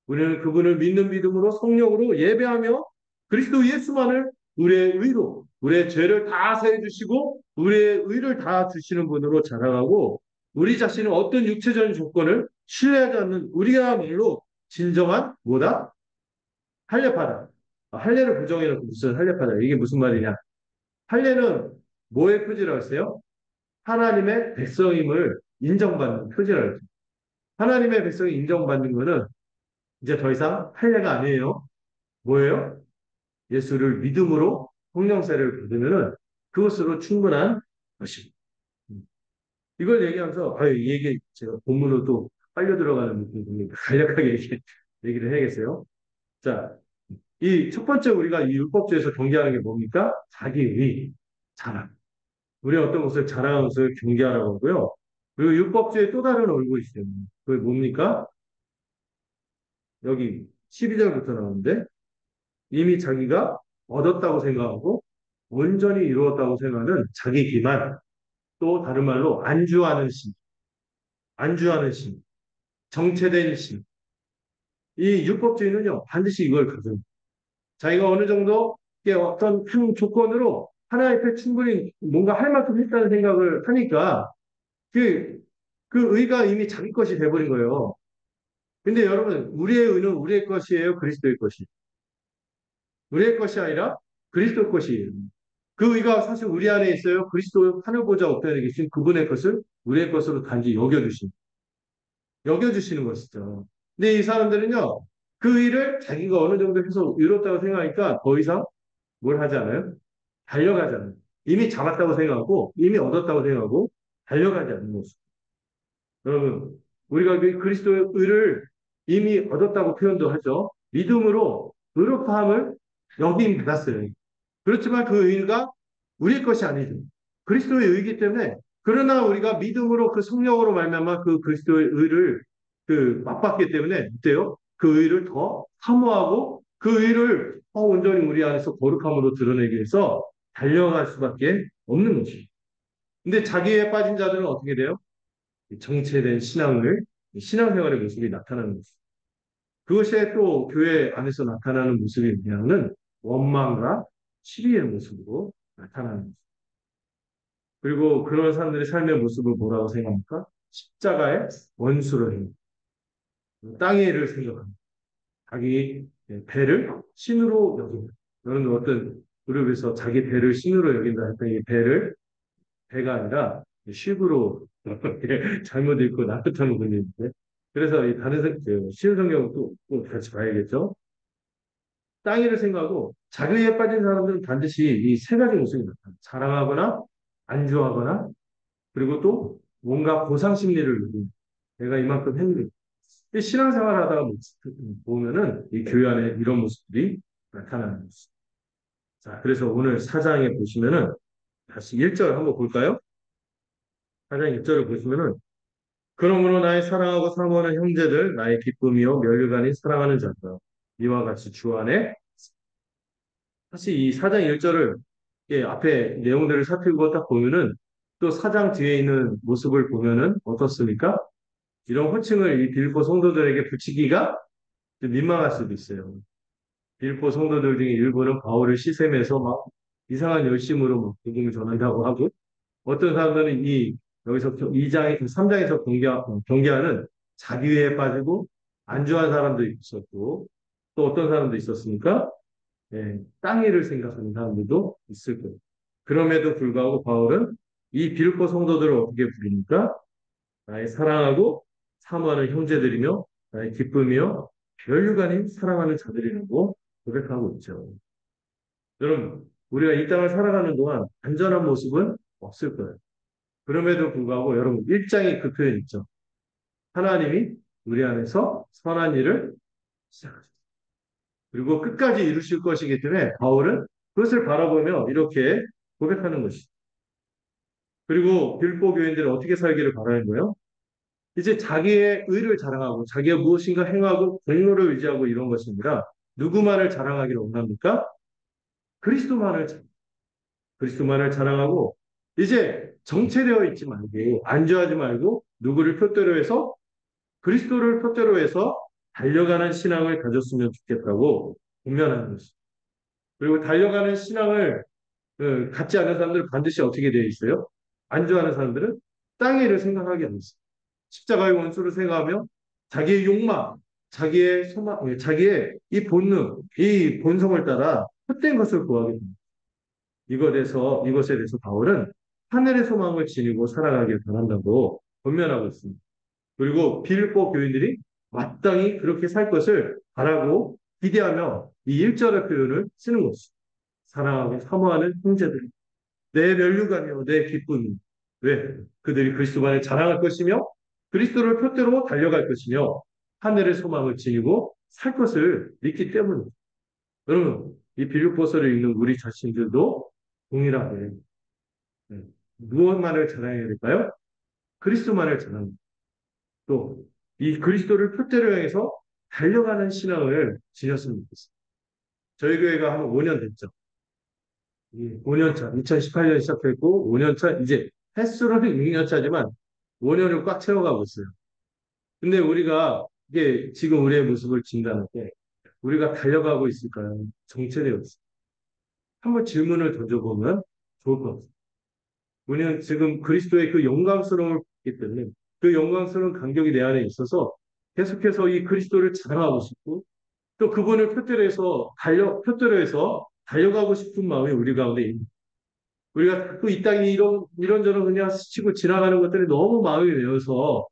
우리는 그분을 믿는 믿음으로 성령으로 예배하며 그리스도 예수만을 우리의 의로, 우리의 죄를 다 사해 주시고 우리의 의를 다 주시는 분으로 자랑하고 우리 자신은 어떤 육체적인 조건을 신뢰하지 않는 우리야말로 진정한 뭐다? 할례파다. 할례를 부정해놓고 무슨 할례파다. 이게 무슨 말이냐? 할례는 뭐의 표지라고 했어요? 하나님의 백성임을 인정받는 표지라고 했죠. 하나님의 백성이 인정받는 것은 이제 더 이상 할례가 아니에요. 뭐예요? 예수를 믿음으로 성령세를 받으면은 그것으로 충분한 것입니다. 이걸 얘기하면서 이 얘기 제가 본문으로 또 빨려 들어가는 느낌입니다. 간략하게 얘기를 해야겠어요. 자, 이 첫 번째 우리가 이 율법주에서 경계하는 게 뭡니까? 자기의 자랑. 우리 어떤 것을 자랑하는 것을 경계하라고 하고요. 그리고 율법주의 또 다른 얼굴이 있어요. 그게 뭡니까? 여기 12절부터 나오는데 이미 자기가 얻었다고 생각하고 온전히 이루었다고 생각하는 자기 기만, 또 다른 말로 안주하는 심, 정체된 심. 이 율법주의는요, 반드시 이걸 가져요. 자기가 어느 정도 어떤 한 조건으로 하나님 앞에 충분히 뭔가 할 만큼 했다는 생각을 하니까 그, 그 의가 이미 자기 것이 돼버린 거예요. 근데 여러분, 우리의 의는 우리의 것이에요? 그리스도의 것이? 우리의 것이 아니라 그리스도의 것이에요. 그 의가 사실 우리 안에 있어요. 그리스도 하늘 보좌 우편에 계신 그분의 것을 우리의 것으로 단지 여겨주시는 것이죠. 근데 이 사람들은요, 그 일을 자기가 어느 정도 해서 이뤘다고 생각하니까 더 이상 뭘 하지 않아요? 달려가잖아요. 이미 잡았다고 생각하고, 이미 얻었다고 생각하고, 달려가지 않는 모습. 여러분, 우리가 그 그리스도의 의를 이미 얻었다고 표현도 하죠. 믿음으로 의롭다함을 여김 받았어요. 그렇지만 그 의가 우리 것이 아니죠. 그리스도의 의이기 때문에 그러나 우리가 믿음으로 그 성령으로 말미암아 그 그리스도의 의를 그 맛봤기 때문에 어때요? 그 의를 더 사모하고 그 의를 온전히 우리 안에서 거룩함으로 드러내기 위해서 달려갈 수밖에 없는 것이죠. 근데 자기에 빠진 자들은 어떻게 돼요? 정체된 신앙생활의 모습이 나타나는 모습. 그것이 또 교회 안에서 나타나는 모습이 뭐냐면 원망과 시비의 모습으로 나타나는 모습. 그리고 그런 사람들의 삶의 모습을 뭐라고 생각합니까? 십자가의 원수로 해요. 땅의 일을 생각합니다. 자기 배를 신으로 여긴다. 너는 어떤 그룹에서 자기 배를 신으로 여긴다 했더니 이 배가 아니라 쉽으로 잘못 읽고 납득하는 분이 있는데 그래서 이 다른 쉬운 성경은 또 같이 봐야겠죠. 땅 일을 생각하고 자기에 빠진 사람들은 반드시 이 세 가지 모습이 나타나요. 자랑하거나 안주하거나 그리고 또 뭔가 보상 심리를 누리는 내가 이만큼 했는데 신앙생활 하다가 보면은 이 교회 안에 이런 모습들이 나타나는 모습. 자, 그래서 오늘 사장에 보시면은 다시 1절 한번 볼까요? 사장 1절을 보시면은 그러므로 나의 사랑하고 사모하는 형제들 나의 기쁨이요 멸류관이 사랑하는 자들 이와 같이 주 안에 사실 이 사장 1절을 앞에 내용들을 살피고 딱 보면은 또 사장 뒤에 있는 모습을 보면은 어떻습니까? 이런 호칭을 이 빌보 성도들에게 붙이기가 좀 민망할 수도 있어요. 빌보 성도들 중에 일부는 바울을 시샘해서 막 이상한 열심으로 막 복음을 전하려고 하고 어떤 사람들은 여기서 2장, 3장에서 경계하는 자기애에 빠지고 안주한 사람도 있었고 또 어떤 사람도 있었습니까? 땅 일을 생각하는 사람들도 있을 거예요. 그럼에도 불구하고 바울은 이 빌립보 성도들을 어떻게 부르니까 나의 사랑하고 사모하는 형제들이며 나의 기쁨이요 혈육아닌 사랑하는 자들이라고 고백하고 있죠. 여러분, 우리가 이 땅을 살아가는 동안 안전한 모습은 없을 거예요. 그럼에도 불구하고 여러분 1장에 그 표현 있죠. 하나님이 우리 안에서 선한 일을 시작하셨습니다. 그리고 끝까지 이루실 것이기 때문에 바울은 그것을 바라보며 이렇게 고백하는 것이죠. 그리고 빌보 교인들은 어떻게 살기를 바라는 거예요? 이제 자기의 의를 자랑하고 자기가 무엇인가 행하고 공로를 의지하고 이런 것이 아니라 누구만을 자랑하기를 원합니까? 그리스도만을 그리스도만을 자랑하고 이제 정체되어 있지 말고 안주하지 말고 누구를 표대로 해서 그리스도를 표대로 해서 달려가는 신앙을 가졌으면 좋겠다고 공면하는 것입니다. 그리고 달려가는 신앙을 갖지 않은 사람들은 반드시 어떻게 되어 있어요? 안주하는 사람들은 땅의 일을 생각하게 하고 있어요. 십자가의 원수를 생각하며 자기의 욕망, 자기의 소망, 자기의 이 본능, 이 본성을 따라 헛된 것을 구하게 됩니다. 이것에 대해서 바울은 하늘의 소망을 지니고 살아가길 바란다고 권면하고 있습니다. 그리고 빌립보 교인들이 마땅히 그렇게 살 것을 바라고 기대하며 이 1절의 표현을 쓰는 것이죠. 사랑하고 사모하는 형제들. 내 면류관이요, 내 기쁨이. 왜? 그들이 그리스도만을 자랑할 것이며 그리스도를 표대로 달려갈 것이며 하늘의 소망을 지니고 살 것을 믿기 때문입니다. 여러분, 이 빌립보서를 읽는 우리 자신들도 동일하게 무엇만을 자랑해야 될까요? 그리스도만을 자랑합니다. 또 이 그리스도를 표대로 향해서 달려가는 신앙을 지녔으면 좋겠습니다. 저희 교회가 한 5년 됐죠. 5년 차, 2018년 시작했고 5년 차, 이제 횟수로는 6년 차지만 5년을 꽉 채워가고 있어요. 근데 우리가 이게 지금 우리의 모습을 진단할 때 우리가 달려가고 있을까요? 정체되어 있어요. 한번 질문을 던져보면 좋을 것 같아요. 우리는 지금 그리스도의 그 영광스러움을 봤기 때문에 그 영광스러운 간격이 내 안에 있어서 계속해서 이 그리스도를 자랑하고 싶고 또 그분을 표대로 해서 달려가고 싶은 마음이 우리 가운데 있는 우리가 자꾸 이 땅이 이런저런 그냥 스치고 지나가는 것들이 너무 마음이 메어서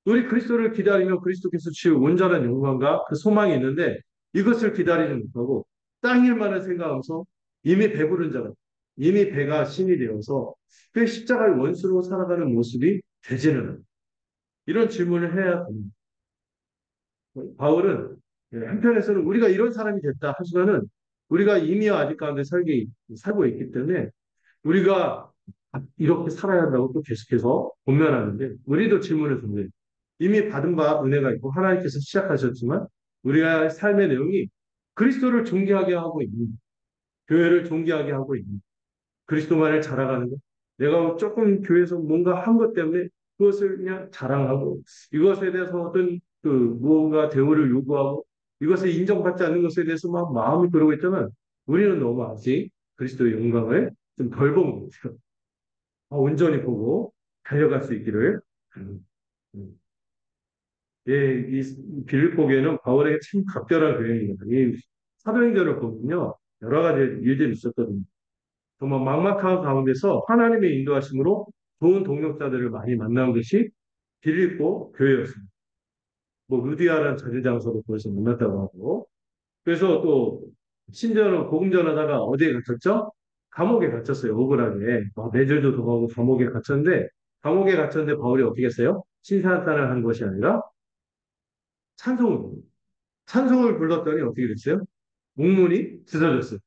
우리 그리스도를 기다리며 그리스도께서 주실 온전한 영광과 그 소망이 있는데 이것을 기다리지 못하고 땅 일만을 생각하면서 이미 배부른 자가 이미 배가 신이 되어서 그 십자가의 원수로 살아가는 모습이 되지는 않아요. 이런 질문을 해야 됩니다. 바울은 한편에서는 우리가 이런 사람이 됐다 하지만은 우리가 이미 아직 가운데 살고 있기 때문에 우리가 이렇게 살아야 한다고 또 계속해서 권면하는데 우리도 질문을 던져요. 이미 받은 바 은혜가 있고 하나님께서 시작하셨지만 우리가 삶의 내용이 그리스도를 존귀하게 하고 있는 교회를 존귀하게 하고 있는 그리스도만을 자랑하는 것. 내가 조금 교회에서 뭔가 한 것 때문에 그것을 그냥 자랑하고 이것에 대해서 어떤 그 무언가 대우를 요구하고 이것을 인정받지 않는 것에 대해서 막 마음이 그러고 있다면 우리는 너무 아직 그리스도의 영광을 좀 덜 본 것 같아요. 온전히 보고 달려갈 수 있기를. 음, 음. 예, 이 빌립보교회는 바울에게 참 각별한 교회입니다. 이 사도행전을 보면요. 여러 가지 일들이 있었거든요. 정말 막막한 가운데서 하나님의 인도하심으로 좋은 동역자들을 많이 만난 것이 빌립보 교회였습니다. 뭐 루디아라는 자주장서도 거기서 만났다고 하고 그래서 또 심지어는 복음 전하다가 어디에 갇혔죠? 감옥에 갇혔어요. 억울하게 막 4절도 더 가고 감옥에 갇혔는데 감옥에 갇혔는데 바울이 어떻게 했어요? 신사탄을 한 것이 아니라 찬송을 불렀어요. 찬송을 불렀더니 어떻게 됐어요? 묵문이 찢어졌어요.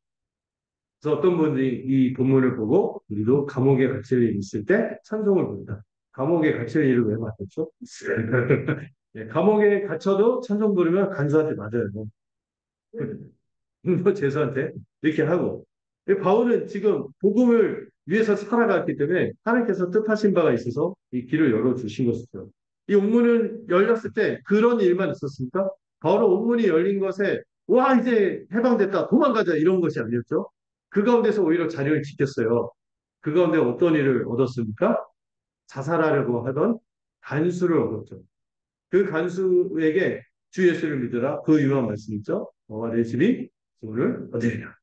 그래서 어떤 분들이 이 본문을 보고 우리도 감옥에 갇힐 일이 있을 때 찬송을 부른다. 감옥에 갇힐 일을 왜 맡았죠? 예, 감옥에 갇혀도 찬송 부르면 간수한테 맞아요. 뭐 죄수한테 이렇게 하고 바울은 지금 복음을 위해서 살아갔기 때문에 하나님께서 뜻하신 바가 있어서 이 길을 열어주신 것이죠. 이 옥문을 열렸을 때 그런 일만 있었습니까? 바울은 옥문이 열린 것에 와 이제 해방됐다 도망가자 이런 것이 아니었죠. 그 가운데서 오히려 자리를 지켰어요. 그 가운데 어떤 일을 얻었습니까? 자살하려고 하던 간수를 얻었죠. 그 간수에게 주 예수를 믿으라 그 유명한 말씀 있죠. 너와 내 집이 주를 얻으리라.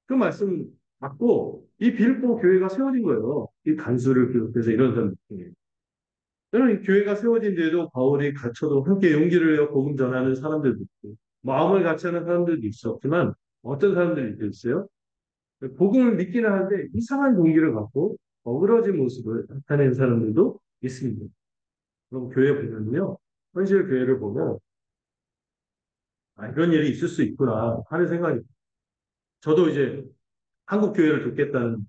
그 말씀 받고 이 빌립보 교회가 세워진 거예요. 이 간수를 비롯해서 이런 사람들. 저는 이 교회가 세워진 데에도 바울이 갇혀도 함께 용기를 내어 복음 전하는 사람들도 있고 마음을 같이 하는 사람들도 있었지만 어떤 사람들이 있어요? 복음을 믿기는 하는데 이상한 동기를 갖고 어그러진 모습을 나타내는 사람들도 있습니다. 그럼 교회 보면요. 현실 교회를 보면 이런 일이 있을 수 있구나 하는 생각이 저도 이제 한국 교회를 돕겠다는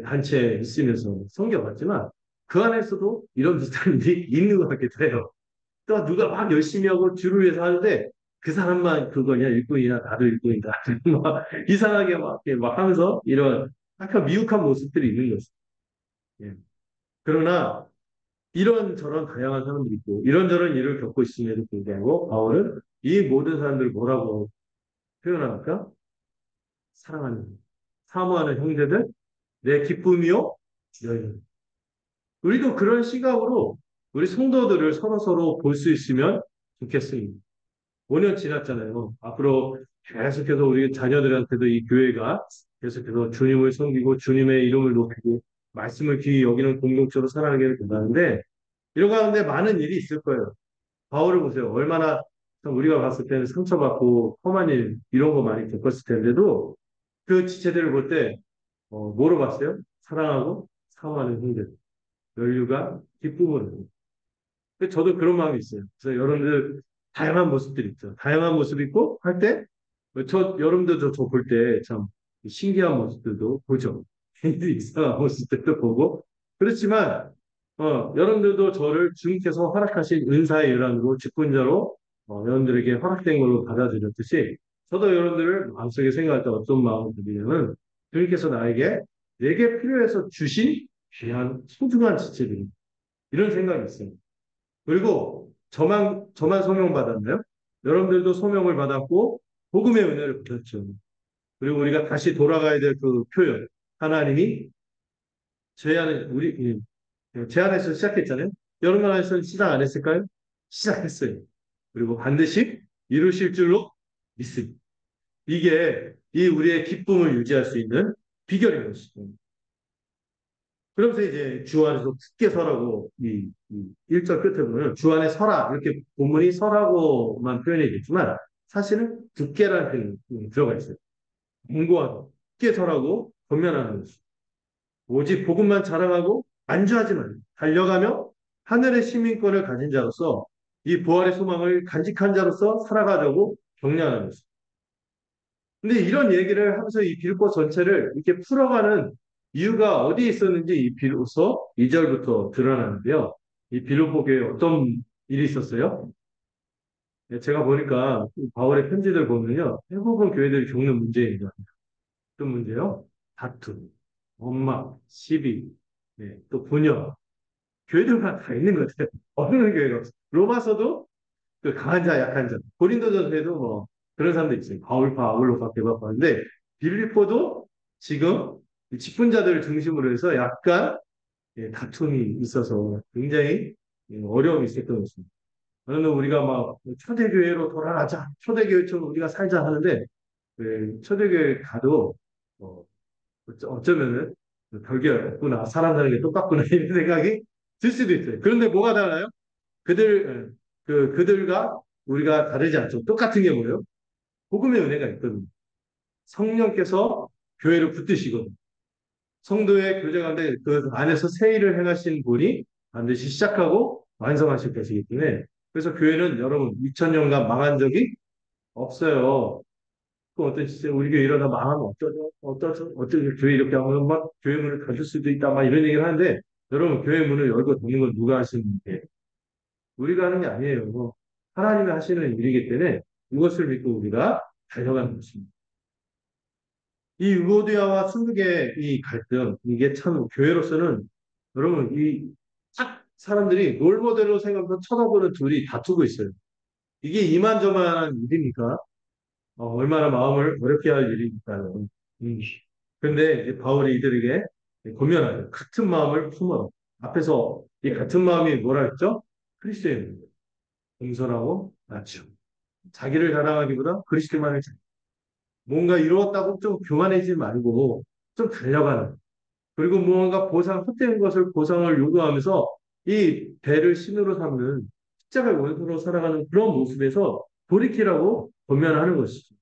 단체에 있으면서 섬겨봤지만 그 안에서도 이런 비슷한 일이 있는 것 같기도 해요. 또 누가 막 열심히 하고 주를 위해서 하는데 그 사람만 그거냐 일꾼이나 나도 일꾼이다. 막 이상하게 막, 이렇게 막 하면서 이런 약간 미혹한 모습들이 있는 거죠. 예. 그러나 이런저런 다양한 사람들이 있고 이런저런 일을 겪고 있음에도 불구하고 바울은 이 모든 사람들을 뭐라고 표현합니까? 사랑하는, 사모하는 형제들, 내 기쁨이요, 여인. 우리도 그런 시각으로 우리 성도들을 서로서로 볼 수 있으면 좋겠습니다. 5년 지났잖아요. 앞으로 계속해서 우리 자녀들한테도 이 교회가 계속해서 주님을 섬기고 주님의 이름을 높이고 말씀을 귀히 여기는 공동체로 살아가기를 원하는데 이런 가운데 많은 일이 있을 거예요. 바울을 보세요. 얼마나 참 우리가 봤을 때는 상처받고 험한 일 이런 거 많이 겪었을 텐데도 그 지체들을 볼 때 뭐로 봤어요? 사랑하고 사모하는 형제. 연류가 기쁨으로. 저도 그런 마음이 있어요. 그래서 여러분들 다양한 모습들이 있죠. 다양한 모습이 있고 할 때, 여러분들도 저 볼 때 참 신기한 모습들도 보죠. 굉장히 이상한 모습들도 보고. 그렇지만, 여러분들도 저를 주님께서 허락하신 은사의 일환으로 직분자로 여러분들에게 허락된 걸로 받아들였듯이 저도 여러분들을 마음속에 생각할 때 어떤 마음을 드리냐면 주님께서 내게 필요해서 주신 귀한 소중한 지체들이 이런 생각이 있어요. 그리고 저만 소명 받았나요? 여러분들도 소명을 받았고 복음의 은혜를 받았죠. 그리고 우리가 다시 돌아가야 될 그 표현. 하나님이 제안에서 시작했잖아요. 여러분 안에서 시작 안 했을까요? 시작했어요. 그리고 반드시 이루실 줄로 믿습니다. 이게 이 우리의 기쁨을 유지할 수 있는 비결인 것이죠. 그러면서 이제 주 안에서 굳게 서라고 이 1절 끝에 보면 주 안에 서라 이렇게 본문이 서라고만 표현이 됐지만 사실은 굳게라는 표현이 들어가 있어요. 공고하다. 굳게 서라고 권면하는 것이. 오직 복음만 자랑하고 안주하지 말고 달려가며 하늘의 시민권을 가진 자로서 이 부활의 소망을 간직한 자로서 살아가자고 격려하는 것입니다. 근데 이런 얘기를 하면서 이 빌보 전체를 이렇게 풀어가는 이유가 어디에 있었는지 이 비로소 2절부터 드러나는데요. 이 빌보 교회에 어떤 일이 있었어요? 네, 제가 보니까 이 바울의 편지들 보면요. 대부분 교회들이 겪는 문제입니다. 어떤 문제요? 다툼, 원망, 시비, 네, 또 분열. 교회들마다 다 있는 것 같아요. 어느 교회가 없어요. 로마서도 그 강한 자, 약한 자. 고린도전서에도 뭐 그런 사람도 있어요. 바울파, 아볼로파, 개바파인데 빌립보도 지금 이 직분자들을 중심으로 해서 약간 예, 다툼이 있어서 굉장히 예, 어려움이 있었던 것입니다. 그러면 우리가 막 초대교회로 돌아가자, 초대교회처럼 우리가 살자 하는데 그 초대교회 가도 어, 어쩌면은 별게 없구나, 사람 사는 게 똑같구나 이런 생각이 들 수도 있어요. 그런데 뭐가 달라요? 그들 그들과 우리가 다르지 않죠. 똑같은 게 뭐예요? 복음의 은혜가 있거든요. 성령께서 교회를 붙드시거든요. 성도의 교제 가운데 그 안에서 새 일을 행하신 분이 반드시 시작하고 완성하실 것이기 때문에 그래서 교회는 여러분 2000년간 망한 적이 없어요. 그 어떤 진짜 우리 교회 이러다 망하면 어쩌죠? 어떠죠? 어떻게 교회 이렇게 하면 막 교회 문을 닫을 수도 있다 막 이런 얘기를 하는데 여러분 교회 문을 열고 닫는 건 누가 하시는 일이에요? 우리가 하는 게 아니에요. 하나님이 하시는 일이기 때문에 이것을 믿고 우리가 달려가는 것입니다. 이 유고디아와 순극의 이 갈등, 이게 참 교회로서는 여러분 이 딱 사람들이 롤모델로 생각해서 쳐다보는 둘이 다투고 있어요. 이게 이만저만한 일이니까 얼마나 마음을 어렵게 할 일이니까요. 음. 근데 이제 바울이 이들에게 권면하죠. 같은 마음을 품어라. 앞에서 이 같은 마음이 뭐라 했죠? 그리스도의 겸손하고 낮춤. 자기를 자랑하기보다 그리스도만을 뭔가 이루었다고 좀 교만해지지 말고 좀 달려가는. 그리고 무언가 헛된 것을 보상을 요구하면서 이 배를 신으로 삼는 십자가의 원수로 살아가는 그런 모습에서 돌이키라고 권면하는 것이죠.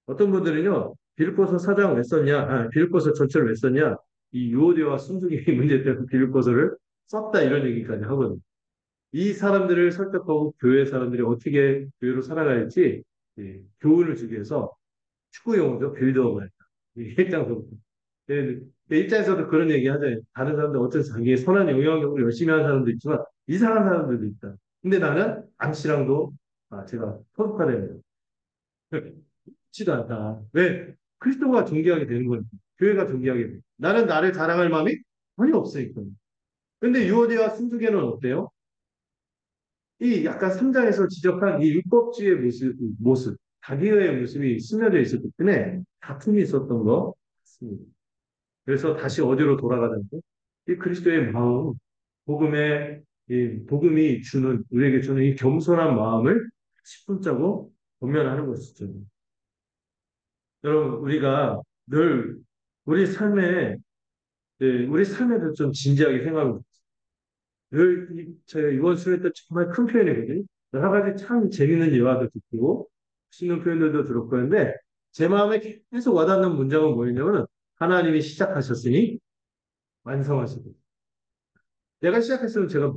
어떤 분들은요, 빌립보서 4장 왜 썼냐, 빌립보서 전체를 왜 썼냐, 이 유오디와 순수기 문제 때문에 빌립보서를 썼다 이런 얘기까지 하거든요. 이 사람들을 설득하고 교회 사람들이 어떻게 교회로 살아갈지 예, 교훈을 주기 위해서 축구 용어죠. 빌드업을 했다. 일장서부터. 일장에서도 그런 얘기 하잖아요. 다른 사람들 어떤 자기의 선한 영향력으로 열심히 하는 사람도 있지만 이상한 사람들도 있다. 근데 나는 암씨랑도 제가 소속하되는 지도 않다. 왜? 그리스도가 존귀하게 되는 거니까. 교회가 존귀하게 돼. 나는 나를 자랑할 마음이 전혀 없으니까. 근데 유오디와 순두개는 어때요? 이 약간 3장에서 지적한 이 율법주의의 모습, 자기의 모습이 스며져 있었기 때문에 다툼이 있었던 것 같습니다. 그래서 다시 어디로 돌아가자면 이 그리스도의 마음, 복음이 주는, 우리에게 주는 이 겸손한 마음을 10분짜고 권면하는 것이죠. 여러분, 우리가 늘 우리 삶에, 우리 삶에 대해서 좀 진지하게 생각하고 제가 이번 수련회 때 정말 큰 표현이거든요. 여러 가지 참 재밌는 예화도 듣고, 멋있는 표현들도 들었고 했는데, 제 마음에 계속 와닿는 문장은 뭐였냐면, 하나님이 시작하셨으니 완성하시고. 내가 시작했으면 제가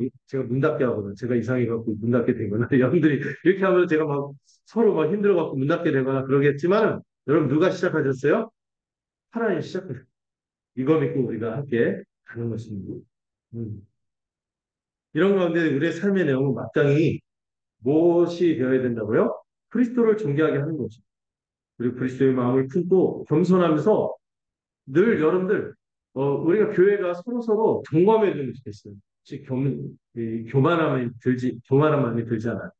문 닫게 하거나, 제가 이상해갖고 문 닫게 되거나, 여러분들이 이렇게 하면 제가 막 서로 막 힘들어갖고 문 닫게 되거나 그러겠지만, 여러분 누가 시작하셨어요? 하나님이 시작하셨어요. 이거 믿고 우리가 함께 가는 것입니다. 음. 이런 가운데 우리의 삶의 내용은 마땅히 무엇이 되어야 된다고요? 그리스도를 존귀하게 하는 거죠. 그리고 그리스도의 마음을 품고 겸손하면서 늘 여러분들 우리가 교회가 서로 동감해 주면 좋겠어요. 즉 교만한 마음이 들지 않아.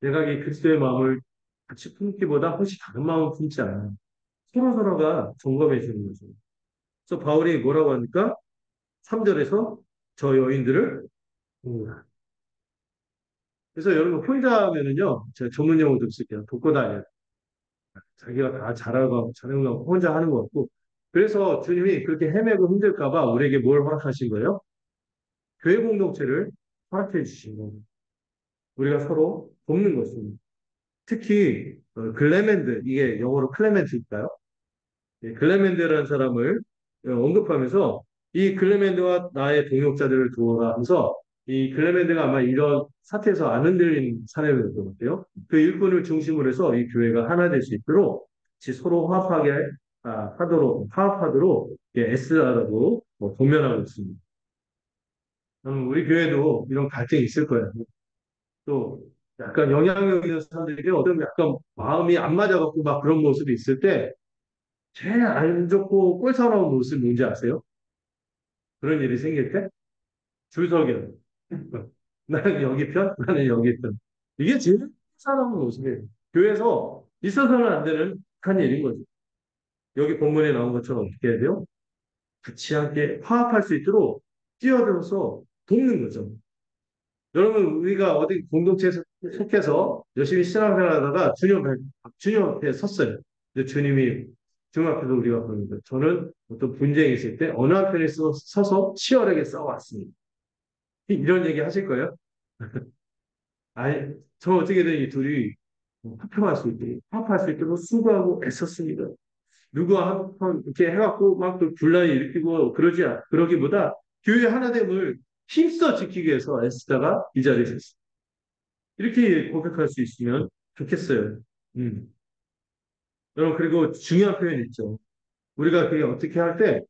내가 이 그리스도의 마음을 같이 품기보다 훨씬 다른 마음을 품지 않아요. 서로가 동감해 주는 거죠. 그래서 바울이 뭐라고 하니까 3절에서 저 여인들을 그래서 여러분 혼자 하면은요, 제가 전문 용어도 쓸게요. 독고다니요. 자기가 다 잘하고 잘하는 거 혼자 하는 것 같고. 그래서 주님이 그렇게 헤매고 힘들까봐 우리에게 뭘 허락하신 거예요? 교회 공동체를 허락해 주신 거예요. 우리가 서로 돕는 것입니다. 특히 글레멘드 이게 영어로 클레멘트일까요? 예, 글레멘드라는 사람을 언급하면서 이 클레멘드와 나의 동역자들을 도우라 하면서 이 클레멘드가 아마 이런 사태에서 안 흔들린 사례였던 것 같아요. 그 일꾼을 중심으로 해서 이 교회가 하나 될 수 있도록 같이 서로 화합하도록 애쓰라고 권면하고 있습니다. 우리 교회도 이런 갈등이 있을 거예요. 또 약간 영향력 있는 사람들에게 어떤 약간 마음이 안 맞아갖고 막 그런 모습이 있을 때 제일 안 좋고 꼴사나운 모습이 뭔지 아세요? 그런 일이 생길 때 줄 서기는 나는 여기 편, 나는 여기 편. 이게 제일 꼴사나운 모습이에요. 교회에서 있어서는 안 되는 한 일인 거죠. 여기 본문에 나온 것처럼 어떻게 해야 돼요? 같이 함께 화합할 수 있도록 뛰어들어서 돕는 거죠. 여러분, 우리가 어디 공동체에 속해서 열심히 신앙생활 하다가 주님 앞에 섰어요. 근데 주님이, 주님 앞에서 우리가 그럽니다. 저는 어떤 분쟁이 있을 때 어느 한편에 서서 치열하게 싸워왔습니다. 이런 얘기 하실 거예요? 아니, 저 어떻게든 이 둘이 화합할 수 있도록 수고하고 애썼습니다. 누가 한번 이렇게 해갖고 막 또 분란이 일으키고 그러기보다 교회 하나됨을 힘써 지키기 위해서 애쓰다가 이 자리에 섰어요. 이렇게 고백할 수 있으면 좋겠어요. 음. 여러분, 그리고 중요한 표현 있죠. 우리가 그게 어떻게 할 때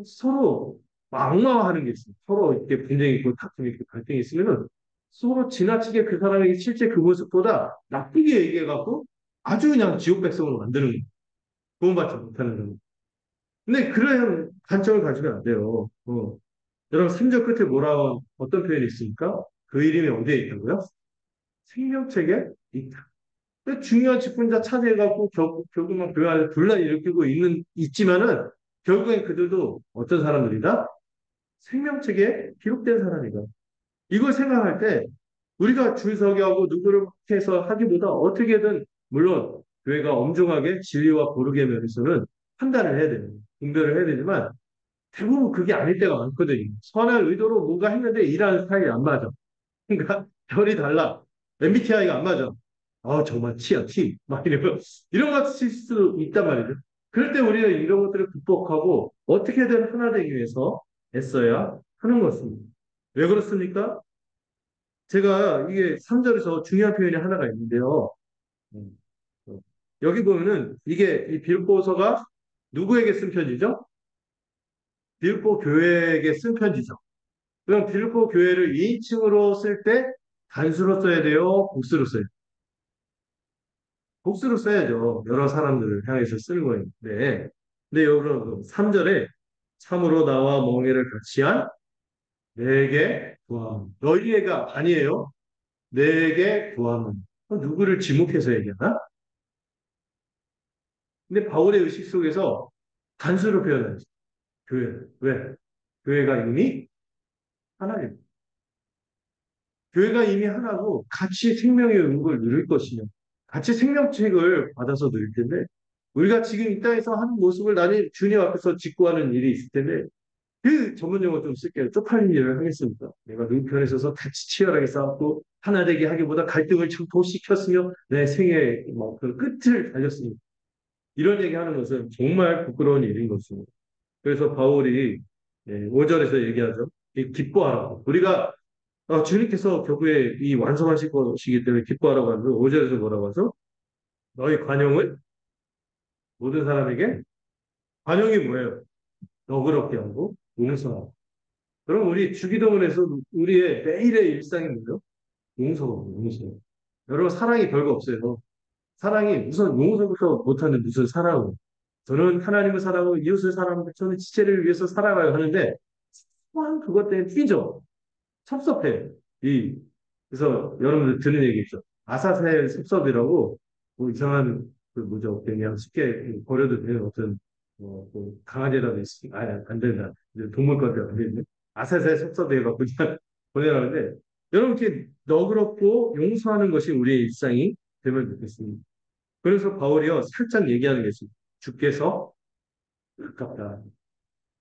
서로 막말하는 게 있어요. 서로 이렇게 분쟁이 있고 다툼이 있고 갈등이 있으면은 서로 지나치게 그 사람에게 실제 그 모습보다 나쁘게 얘기해갖고 아주 그냥 지옥 백성으로 만드는 거예요. 구원받지 못하는 거예요. 근데 그런 관점을 가지면 안 돼요. 여러분, 3절 끝에 어떤 표현이 있습니까? 그 이름이 어디에 있다고요? 생명책에 있다. 중요한 직분자 차지해갖고 결국은 교회 안에 분란을 일으키고 있지만은 결국엔 그들도 어떤 사람들이다? 생명책에 기록된 사람이다. 이걸 생각할 때 우리가 줄 서기 하고 누구를 해서 하기보다 어떻게든 물론 교회가 엄중하게 진리와 고르게 면에서는 판단을 해야 됩니다. 분별을 해야 되지만 대부분 그게 아닐 때가 많거든요. 선한 의도로 뭔가 했는데 일하는 스타일이 안 맞아. 그러니까 결이 달라. MBTI가 안 맞아. 정말 T야, T. 막 이런 거 쓸 수 있단 말이죠. 그럴 때 우리는 이런 것들을 극복하고 어떻게든 하나 되기 위해서 애써야 하는 것입니다. 왜 그렇습니까? 제가 이게 3절에서 중요한 표현이 하나가 있는데요. 음, 어, 여기 보면은 이게 이 빌보서가 누구에게 쓴 편지죠? 빌보 교회에게 쓴 편지죠. 그럼 빌보 교회를 2인칭으로 쓸 때 단수로 써야 돼요? 복수로 써야 돼요? 복수로 써야죠. 여러 사람들을 향해서 쓰는 거였는데. 근데 여러분, 3절에 참으로 나와 멍에를 같이 한 내게 구함. 너희가 아니에요. 내게 구함은. 누구를 지목해서 얘기하나? 근데 바울의 의식 속에서 단수로 표현하지. 교회. 왜? 교회가 이미 하나님. 교회가 이미 하나고 같이 생명의 은국을 누릴 것이며 같이 생명책을 받아서 누릴 텐데 우리가 지금 이 땅에서 하는 모습을 나중에 주님 앞에서 직구하는 일이 있을 텐데 그 전문 용어 좀 쓸게요. 쪽팔린 일을 하겠습니까? 내가 누구 편에 서서 같이 치열하게 싸웠고 하나 되게 하기보다 갈등을 증폭시켰으며 내 생애의 그 끝을 달렸습니다. 이런 얘기하는 것은 정말 부끄러운 일인 것입니다. 그래서 바울이 5절에서 얘기하죠. 기뻐하라고. 우리가 주님께서 결국에 이 완성하실 것이기 때문에 기뻐하라고 하는데 5절에서 뭐라고 하죠? 너희 관용을 모든 사람에게 관용이 뭐예요? 너그럽게 하고 용서하고. 그럼 우리 주기도문에서 우리의 매일의 일상이 뭐죠? 용서. 여러분 사랑이 별거 없어요. 사랑이 우선 용서부터 못하는 무슨 사랑을. 저는 하나님을 사랑하고 이웃을 사랑하고 저는 지체를 위해서 살아가야 하는데 그것 때문에 삐져. 섭섭해. 그래서 여러분들 듣는 얘기 있죠. 아사셀 섭섭이라고 뭐 이상한 그 뭐죠. 그냥 쉽게 버려도 되는 어떤 뭐 강아지라도 있으면 안 된다. 동물과도 안 되는데 아사셀 섭섭해갖고 그냥 보내라는데 여러분 이렇게 너그럽고 용서하는 것이 우리의 일상이 되면 좋겠습니다. 그래서 바울이요 살짝 얘기하는 게 있습니다. 주께서 가깝다.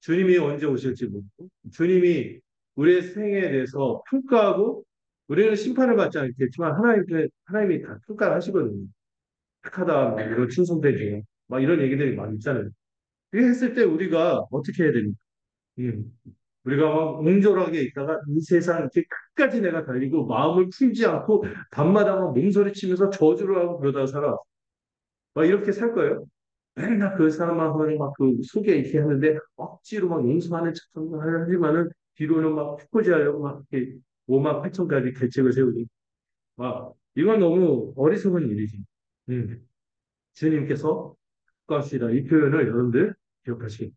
주님이 언제 오실지 모르고 주님이 우리의 생애에 대해서 평가하고 우리는 심판을 받지 않겠지만 하나님이 다 평가를 하시거든요. 착하다, 막 이런 칭송되지, 막 이런 얘기들이 많이 있잖아요. 이렇게 했을 때 우리가 어떻게 해야 됩니까? 음. 우리가 막 옹졸하게 있다가 이 세상 이렇게 끝까지 내가 달리고 마음을 풀지 않고 밤마다 막 몸서리 치면서 저주를 하고 그러다가 살아. 막 이렇게 살 거예요. 맨날 그 사람하고는 막 그 속에 이렇게 하는데 억지로 막 용서하는 척을 하지만은 뒤로는 막 해코지 하려고 막 이렇게 5만 8천까지 계책을 세우니 막 이건 너무 어리석은 일이지. 음. 주님께서 가까우시다 이 표현을 여러분들 기억하시기.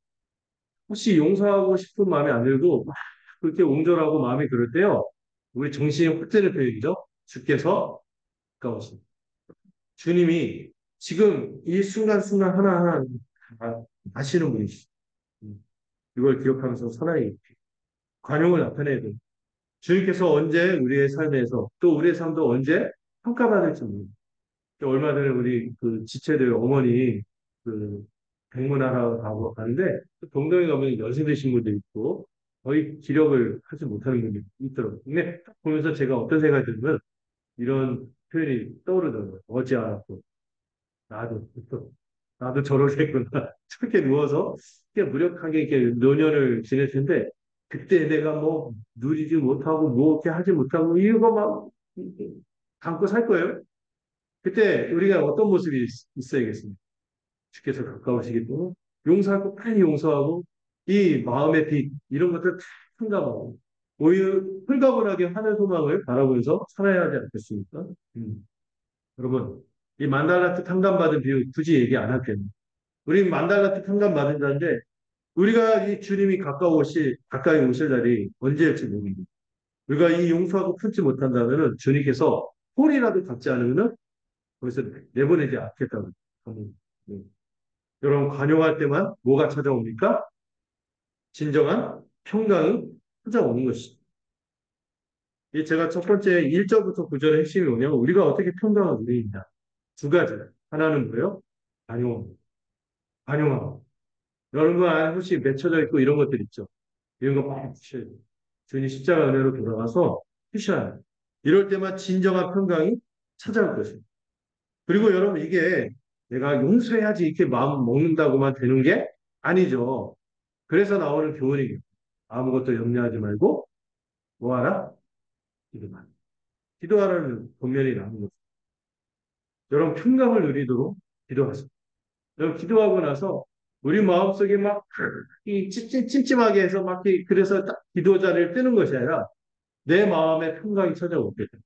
혹시 용서하고 싶은 마음이 안 들고 막 그렇게 옹졸하고 마음이 그럴 때요. 우리 정신이 확되는 표현이죠. 주께서 가까우십니다. 주님이 지금 이 순간순간 하나하나 다 아시는 분이시죠. 이걸 기억하면서 사나이 관용을 나타내야 돼요. 주님께서 언제 우리의 삶에서 또 우리의 삶도 언제 평가받을지 모릅니다. 얼마 전에 우리 그 지체들 어머니 그 백문하러 가고 가는데 동동에 가면 연세 드신 분도 있고 거의 기력을 하지 못하는 분이 있더라고요. 근데 딱 보면서 제가 어떤 생각이 들면 이런 표현이 떠오르더라고요. 어제 알았고 나도 나도 저러겠구나. 저렇게 누워서 이렇게 무력하게 이렇게 노년을 지낼 텐데 그때 내가 뭐 누리지 못하고 뭐 이렇게 하지 못하고 이거 막 감고 살 거예요. 그때 우리가 어떤 모습이 있어야겠습니까? 주께서 가까우시기 때문에 용서하고 빨리 용서하고 이 마음의 빛 이런 것들 다 탕감하고 오히려 홀가분하게 하늘 소망을 바라보면서 살아야 하지 않겠습니까? 음. 여러분 이 만달라트 탕감받은 비유 굳이 얘기 안 할게요. 우리 만달라트 탕감받은다는데 우리가 이 주님이 가까이 오실 날이 언제일지 모릅니다. 우리가 이 용서하고 품지 못한다면은 주님께서 홀이라도 갚지 않으면은 거기서 내보내지 않겠다고 합니다. 여러분, 관용할 때만 뭐가 찾아옵니까? 진정한 평강이 찾아오는 것이죠. 이 제가 첫 번째 1절부터 9절의 핵심이 뭐냐면 우리가 어떻게 평강을 누리느냐. 두 가지. 하나는 뭐예요? 관용. 관용함. 여러분 안에 혹시 맺혀져 있고 이런 것들 있죠. 이런 거 많이 푸셔야 돼요. 주님 십자가 은혜로 돌아가서 푸셔야 돼요. 이럴 때만 진정한 평강이 찾아올 것입니다. 그리고 여러분 이게 내가 용서해야지 이렇게 마음 먹는다고만 되는 게 아니죠. 그래서 나오는 교훈이 아무것도 염려하지 말고 뭐하라? 기도만. 기도하라는 본면이 나오는 거죠. 여러분 평강을 누리도록 기도하세요. 여러분 기도하고 나서 우리 마음속에 막 이 찜찜하게 해서 막 그래서 딱 기도 자리를 뜨는 것이 아니라 내 마음에 평강이 찾아오게 돼.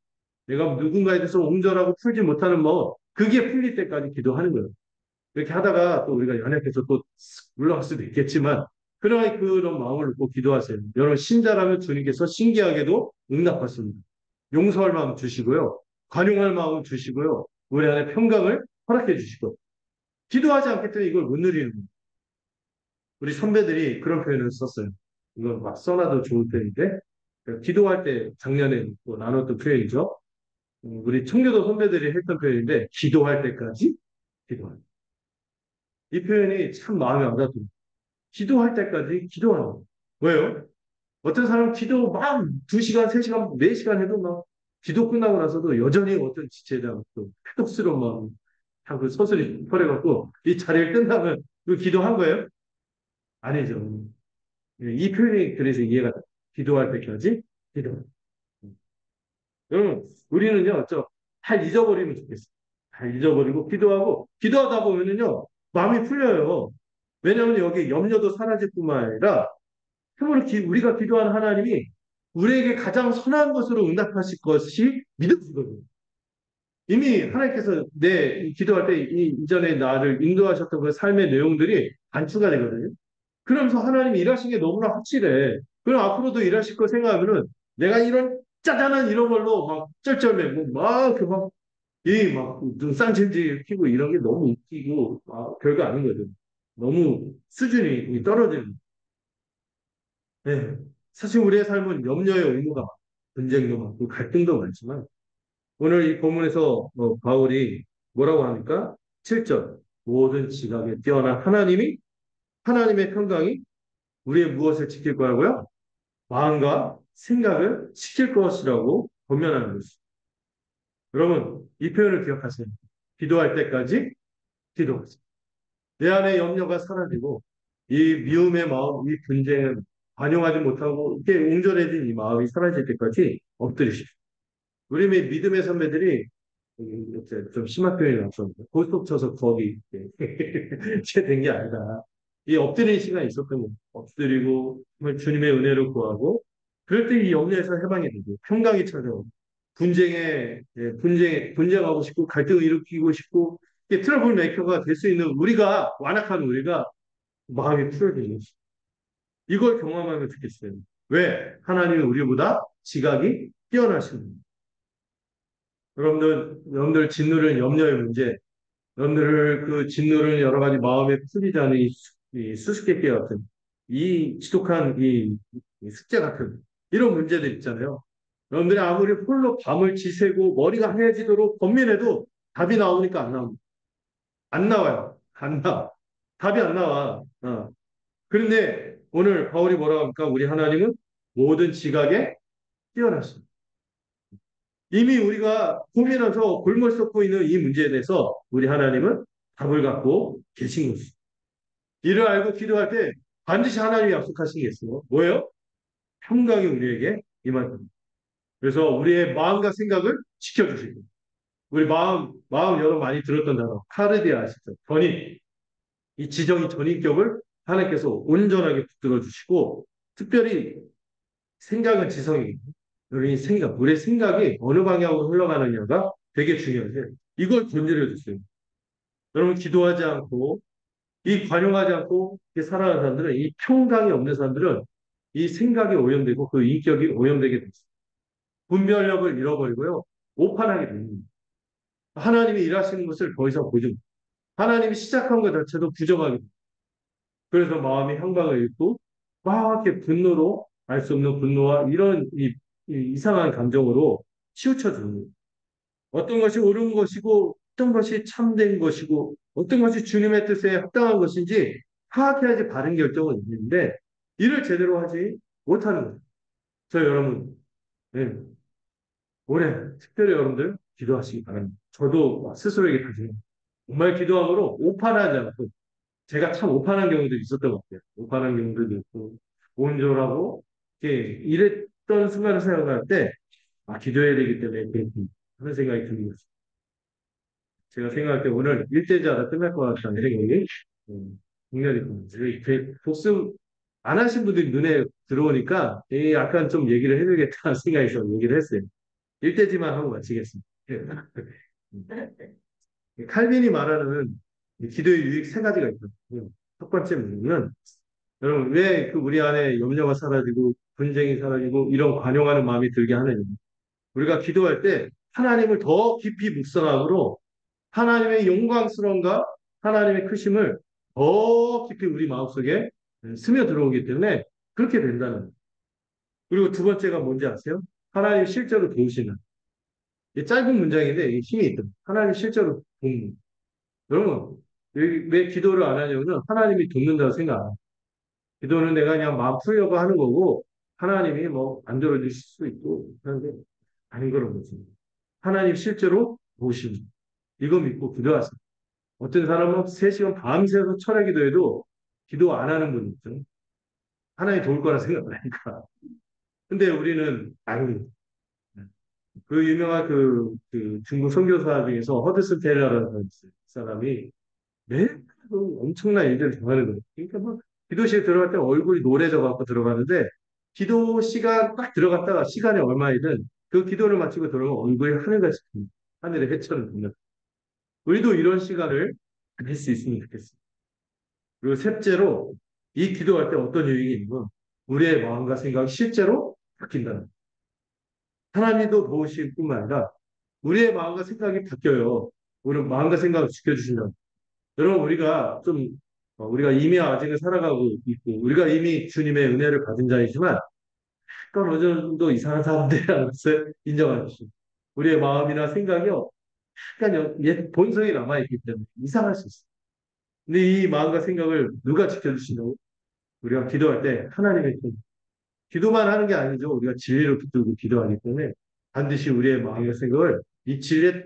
내가 누군가에 대해서 옹졸하고 풀지 못하는 마음 그게 풀릴 때까지 기도하는 거예요. 이렇게 하다가 또 우리가 연약해서 또 물러갈 수도 있겠지만 그러나 그런 마음을 놓고 기도하세요. 여러분 신자라면 주님께서 신기하게도 응답하십니다. 용서할 마음 주시고요. 관용할 마음 주시고요. 우리 안에 평강을 허락해 주시고 기도하지 않기 때문에 이걸 못 누리는 거예요. 우리 선배들이 그런 표현을 썼어요. 이건 막 써놔도 좋을 텐데 기도할 때 작년에 또 나눴던 표현이죠. 우리 청교도 선배들이 했던 표현인데 기도할 때까지 기도할 때. 이 표현이 참 마음에 와닿더라고요. 기도할 때까지 기도하는 거예요. 왜요? 어떤 사람은 기도 막 2시간, 3시간, 4시간 해도 막 기도 끝나고 나서도 여전히 어떤 지체에 대한 또 쾌독스러운 마음, 다그 서슬이 펄해갖고 이 자리를 끝나면 그 기도한 거예요? 아니죠. 이 표현이 그래서 이해가 돼요. 기도할 때까지 기도. 여러분, 우리는요, 잘 잊어버리면 좋겠어요. 잘 잊어버리고 기도하고 기도하다 보면은요, 마음이 풀려요. 왜냐하면 여기 염려도 사라질 뿐만 아니라 참으로 우리가 기도하는 하나님이 우리에게 가장 선한 것으로 응답하실 것이 믿어지거든요. 이미 하나님께서 내 기도할 때 이전에 나를 인도하셨던 그 삶의 내용들이 반추가 되거든요. 그러면서 하나님이 일하신 게 너무나 확실해. 그럼 앞으로도 일하실 거 생각하면은 내가 이런 짜잔한 이런 걸로 막 쩔쩔매고 막 눈쌍질질 피고 이런 게 너무 웃기고 별거 아닌 거죠. 너무 수준이 떨어지는. 네. 사실 우리의 삶은 염려의 의무가 많고, 분쟁도 많고, 갈등도 많지만, 오늘 이 본문에서 바울이 뭐라고 합니까? 7절. 모든 지각에 뛰어난 하나님의 평강이 우리의 무엇을 지킬 거라고요? 마음과 생각을 지킬 것이라고 권면하는 것이죠. 여러분, 이 표현을 기억하세요. 기도할 때까지 기도하세요. 내 안에 염려가 사라지고, 이 미움의 마음, 이 분쟁을 반영하지 못하고 이렇게 옹졸해진 이 마음이 사라질 때까지 엎드리십시오. 우리 믿음의 선배들이 이제 좀 심한 표현이 나왔었는데 고스톱 쳐서 거기 이렇게 된 게 아니라 이 엎드리는 시간이 있었던 거예요. 엎드리고 정말 주님의 은혜를 구하고 그럴 때 이 염려에서 해방이 되고 평강이 찾아오고 분쟁하고 싶고 갈등을 일으키고 싶고 이게 트러블 메이커가 될 수 있는 우리가 완악한 우리가 마음이 풀어지는 것이 이걸 경험하면 좋겠어요. 왜? 하나님은 우리보다 지각이 뛰어나신 분. 여러분들 짓누른 염려의 문제, 여러분들을 그 짓누른 여러 가지 마음에 풀리지 않은 이 수수께끼 같은 이 지독한 이 숙제 같은 이런 문제들 있잖아요. 여러분들이 아무리 홀로 밤을 지새고 머리가 하얘지도록 고민해도 답이 나오니까 안 나옵니다. 안 나와요. 안 나와. 답이 안 나와. 그런데 오늘 바울이 뭐라고 합니까? 우리 하나님은 모든 지각에 뛰어나십니다. 이미 우리가 고민해서 골몰 썩고 있는 이 문제에 대해서 우리 하나님은 답을 갖고 계신 것입니다. 이를 알고 기도할 때 반드시 하나님이 약속하신 게 있어요. 뭐예요? 평강이 우리에게 임할 겁니다. 그래서 우리의 마음과 생각을 지켜주시고 우리 마음 여러분 많이 들었던 단어 카르디아 아시죠? 전인 이 지정이 전인격을 하나님께서 온전하게 붙들어 주시고 특별히 생각은 지성이 우리 생각 우리의 생각이 어느 방향으로 흘러가느냐가 되게 중요해요. 이걸 건드려 주세요. 여러분 기도하지 않고 이 관용하지 않고 살아가는 사람들은 이 평강이 없는 사람들은 이 생각이 오염되고 그 인격이 오염되게 됩니다. 분별력을 잃어버리고요. 오판하게 됩니다. 하나님이 일하시는 것을 더 이상 보지 못해요. 하나님이 시작한 것 자체도 부정하게 됩니다. 그래서 마음이 향방을 잃고 막 이렇게 분노로 알 수 없는 분노와 이런 이 이상한 감정으로 치우쳐 줍니다. 어떤 것이 옳은 것이고 어떤 것이 참된 것이고 어떤 것이 주님의 뜻에 합당한 것인지 파악해야지 바른 결정은 있는데 이를 제대로 하지 못하는 거예요. 저 여러분 네, 올해 특별히 여러분들 기도하시기 바랍니다. 저도 스스로에게 다짐 정말 기도함으로 오판하지 않고 제가 참 오판한 경우도 있었던 것 같아요. 오판한 경우도 있고 온졸하고 이렇게 이랬던 순간을 생각할 때 기도해야 되기 때문에 이렇게 하는 생각이 드는 거죠. 제가 생각할 때 오늘 일대자가 끝날 것 같다는 생각이 굉장히 듭니다. 복습 안 하신 분들이 눈에 들어오니까 약간 좀 얘기를 해야겠다는 생각이 좀 얘기를 했어요. 일대지만 하고 마치겠습니다. 칼빈이 말하는 기도의 유익 세 가지가 있거든요. 첫 번째 문제는 여러분 왜 그 우리 안에 염려가 사라지고 분쟁이 사라지고 이런 관용하는 마음이 들게 하느냐. 우리가 기도할 때 하나님을 더 깊이 묵상함으로 하나님의 영광스러움과 하나님의 크심을 더 깊이 우리 마음속에 스며들어오기 때문에 그렇게 된다는 거예요. 그리고 두 번째가 뭔지 아세요? 하나님 실제로 도우시는. 이 짧은 문장인데 힘이 있다. 하나님 실제로 돕는. 여러분, 왜 기도를 안 하냐면 하나님이 돕는다고 생각 안 해요. 기도는 내가 그냥 마음 풀려고 하는 거고 하나님이 뭐 안 들어주실 수도 있고 그런데 아닌 그런 거지. 하나님 실제로 도우십니다. 이거 믿고 기도하세요. 어떤 사람은 3시간 밤새서 철야 기도해도 기도 안 하는 분 있죠. 하나님 도울 거라 생각을 하니까. 근데 우리는 아닙니다. 그 유명한 그 중국 선교사 중에서 허드슨 테일러라는 사람이 매일 그 엄청난 일들을 당하는 거예요. 그러니까 뭐 기도실에 들어갈 때 얼굴이 노래져 갖고 들어가는데 기도 시간 딱 들어갔다가 시간이 얼마이든 그 기도를 마치고 들어가면 얼굴이 하늘같이 듭니다. 하늘의 해처럼 듭니다. 우리도 이런 시간을 가질 수 있으면 좋겠습니다. 그리고 셋째로 이 기도할 때 어떤 유익이 있냐면 우리의 마음과 생각이 실제로 바뀐다는 거예요. 하나님도 도우실 뿐만 아니라 우리의 마음과 생각이 바뀌어요. 우리 마음과 생각을 지켜주신다. 여러분 우리가 이미 아직은 살아가고 있고 우리가 이미 주님의 은혜를 받은 자이지만 약간 어느 정도 이상한 사람들이라는 것을 인정하십시오. 우리의 마음이나 생각이요. 약간 옛 본성이 남아있기 때문에 이상할 수 있어요. 근데 이 마음과 생각을 누가 지켜주시냐고 우리가 기도할 때 하나님의 손. 기도만 하는 게 아니죠. 우리가 진리를 붙들고 기도하기 때문에 반드시 우리의 마음과 생각을 이 진리에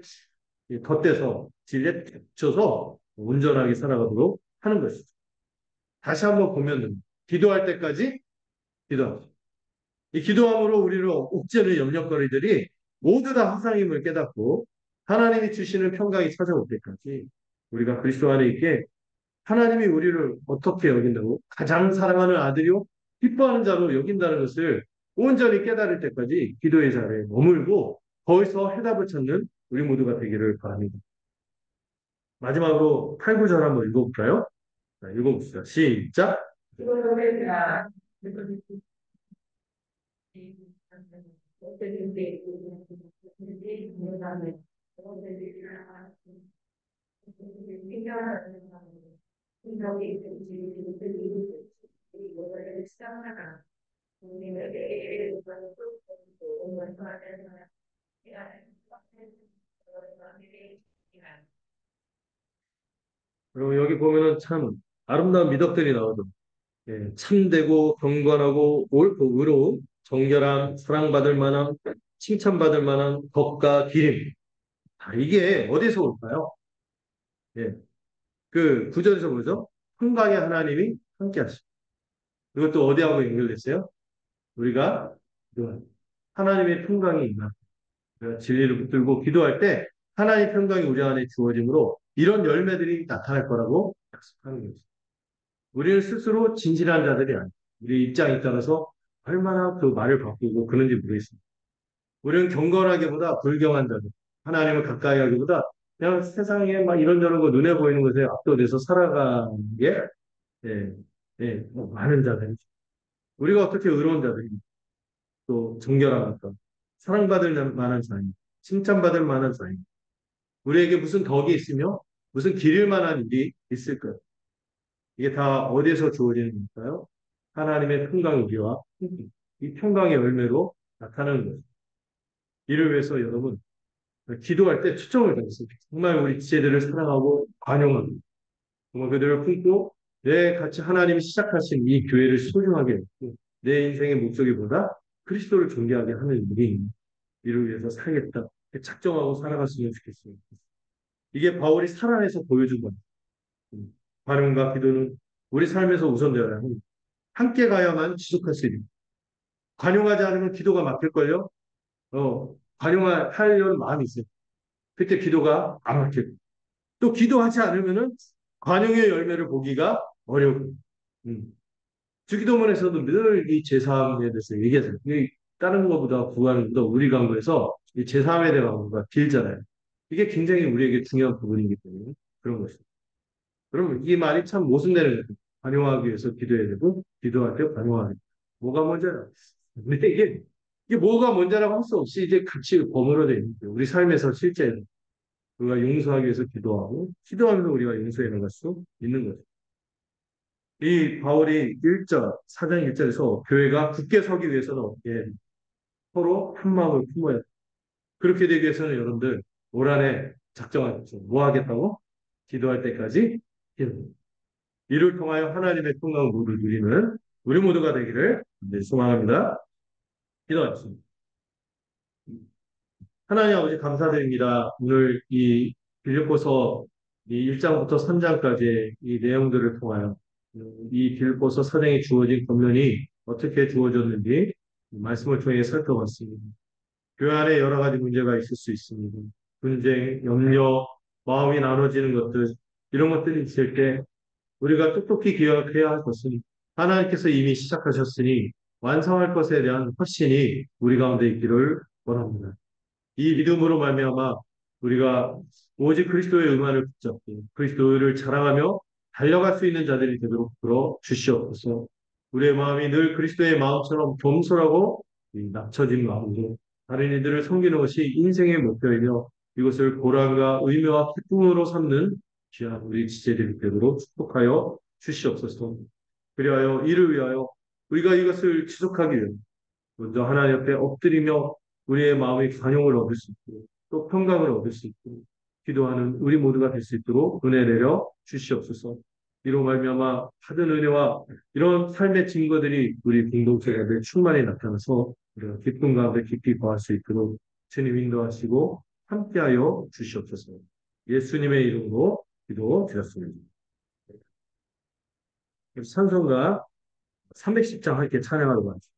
덧대서 진리에 겹쳐서 온전하게 살아가도록 하는 것이죠. 다시 한번 보면 기도할 때까지 기도하죠. 이 기도함으로 우리를 옥죄는 염려거리들이 모두 다 허상임을 깨닫고 하나님이 주시는 평강이 찾아올 때까지 우리가 그리스도 안에 있게 하나님이 우리를 어떻게 여긴다고 가장 사랑하는 아들이요 기뻐하는 자로 여긴다는 것을 온전히 깨달을 때까지 기도의 자리에 머물고 거기서 해답을 찾는 우리 모두가 되기를 바랍니다. 마지막으로 8, 9절 한번 읽어볼까요? 자, 읽어봅시다. 시작. 그리고 여기 보면은 참 아름다운 미덕들이 나오죠. 예, 참되고 경건하고 옳고 의로움, 정결함, 사랑받을 만함, 칭찬받을 만한 덕과 기림. 아, 이게 어디서 올까요? 예, 그 구절에서 보죠. 평강의 하나님이 함께 하시고. 이것도 어디하고 연결됐어요? 우리가 그 하나님의 평강이 있나? 우리가 진리를 붙들고 기도할 때 하나님의 평강이 우리 안에 주어지므로 이런 열매들이 나타날 거라고 약속하는 거죠. 우리는 스스로 진실한 자들이 아니에요. 우리 입장에 따라서 얼마나 그 말을 바꾸고 그런지 모르겠습니다. 우리는 경건하기보다 불경한 자들, 하나님을 가까이 하기보다 그냥 세상에 막 이런저런 거 눈에 보이는 것에 압도돼서 살아가는 게 예, 뭐 많은 자들이죠. 우리가 어떻게 의로운 자들입니까? 또 정결합니까? 사랑받을 만한 자입니다. 칭찬받을 만한 자입니다. 우리에게 무슨 덕이 있으며 무슨 기릴 만한 일이 있을까요? 이게 다 어디에서 주어지는 걸까요? 하나님의 평강 우리와 이 평강의 열매로 나타나는 거죠. 이를 위해서 여러분 기도할 때 초점을 다했습니다. 정말 우리 지체들을 사랑하고 관용하고 정말 그들을 품고 내 같이 하나님이 시작하신 이 교회를 소중하게 했고 내 인생의 목적이보다 그리스도를 존귀하게 하는 일이 이를 위해서 살겠다. 작정하고 살아갔으면 좋겠습니다. 이게 바울이 살아내서 보여준 겁니다. 관용과 기도는 우리 삶에서 우선되어야 합니다. 함께 가야만 지속할 수 있는. 관용하지 않으면 기도가 막힐걸요? 관용하려는 마음이 있어요. 그때 기도가 안 막히고. 또 기도하지 않으면은 관용의 열매를 보기가 어렵고. 음. 주기도문에서도 늘 이 제사함에 대해서 얘기하세요. 다른 것보다 구하는 것보다 우리 강구에서 이 제사함에 대한 강구가 길잖아요. 이게 굉장히 우리에게 중요한 부분이기 때문에 그런 것입니다. 그러면 이 말이 참 모순되는 거예요. 관용하기 위해서 기도해야 되고, 기도할 때 관용하기. 뭐가 먼저야? 근데 이게 뭐가 먼저라고 할 수 없이 이제 같이 버무려져 있는 거예요. 우리 삶에서 실제 우리가 용서하기 위해서 기도하고, 기도하면서 우리가 용서해 나갈 수 있는 거죠. 이 바울이 1절, 4장 1절에서 교회가 굳게 서기 위해서는 어떻게 서로 한 마음을 품어야 돼. 그렇게 되기 위해서는 여러분들 올 한해 작정하십시오. 뭐 하겠다고? 기도할 때까지 기도. 이를 통하여 하나님의 평강을 누리는 우리 모두가 되기를 소망합니다. 기도하겠습니다. 하나님 아버지 감사드립니다. 오늘 이 빌립보서 이 1장부터 3장까지의 이 내용들을 통하여 이 빌립보서 사장에 주어진 권면이 어떻게 주어졌는지 말씀을 통해 살펴봤습니다. 교회 안에 여러 가지 문제가 있을 수 있습니다. 분쟁, 염려, 마음이 나눠지는 것들 이런 것들이 있을 때 우리가 똑똑히 기억해야 할 것은 하나님께서 이미 시작하셨으니 완성할 것에 대한 확신이 우리 가운데 있기를 원합니다. 이 믿음으로 말미암아 우리가 오직 그리스도의 응안을 붙잡고 그리스도를 자랑하며 달려갈 수 있는 자들이 되도록 불어 주시옵소서. 우리의 마음이 늘 그리스도의 마음처럼 겸손하고 낮춰진 마음으로 다른 이들을 섬기는 것이 인생의 목표이며 이것을 보람과 의미와 기쁨으로 삼는 귀한 우리 지체들이 되도록 축복하여 주시옵소서. 그리하여 이를 위하여 우리가 이것을 지속하기 위해 먼저 하나님 옆에 엎드리며 우리의 마음의 관용을 얻을 수 있고 또 평강을 얻을 수 있고 기도하는 우리 모두가 될 수 있도록 은혜 내려 주시옵소서. 이로 말미암아 받은 은혜와 이런 삶의 증거들이 우리 공동체에 충만히 나타나서 우리가 기쁨 가운데 깊이 거할 수 있도록 주님 인도하시고 함께하여 주시옵소서. 예수님의 이름으로 기도드렸습니다. 찬송가 310장 함께 찬양하러 가죠.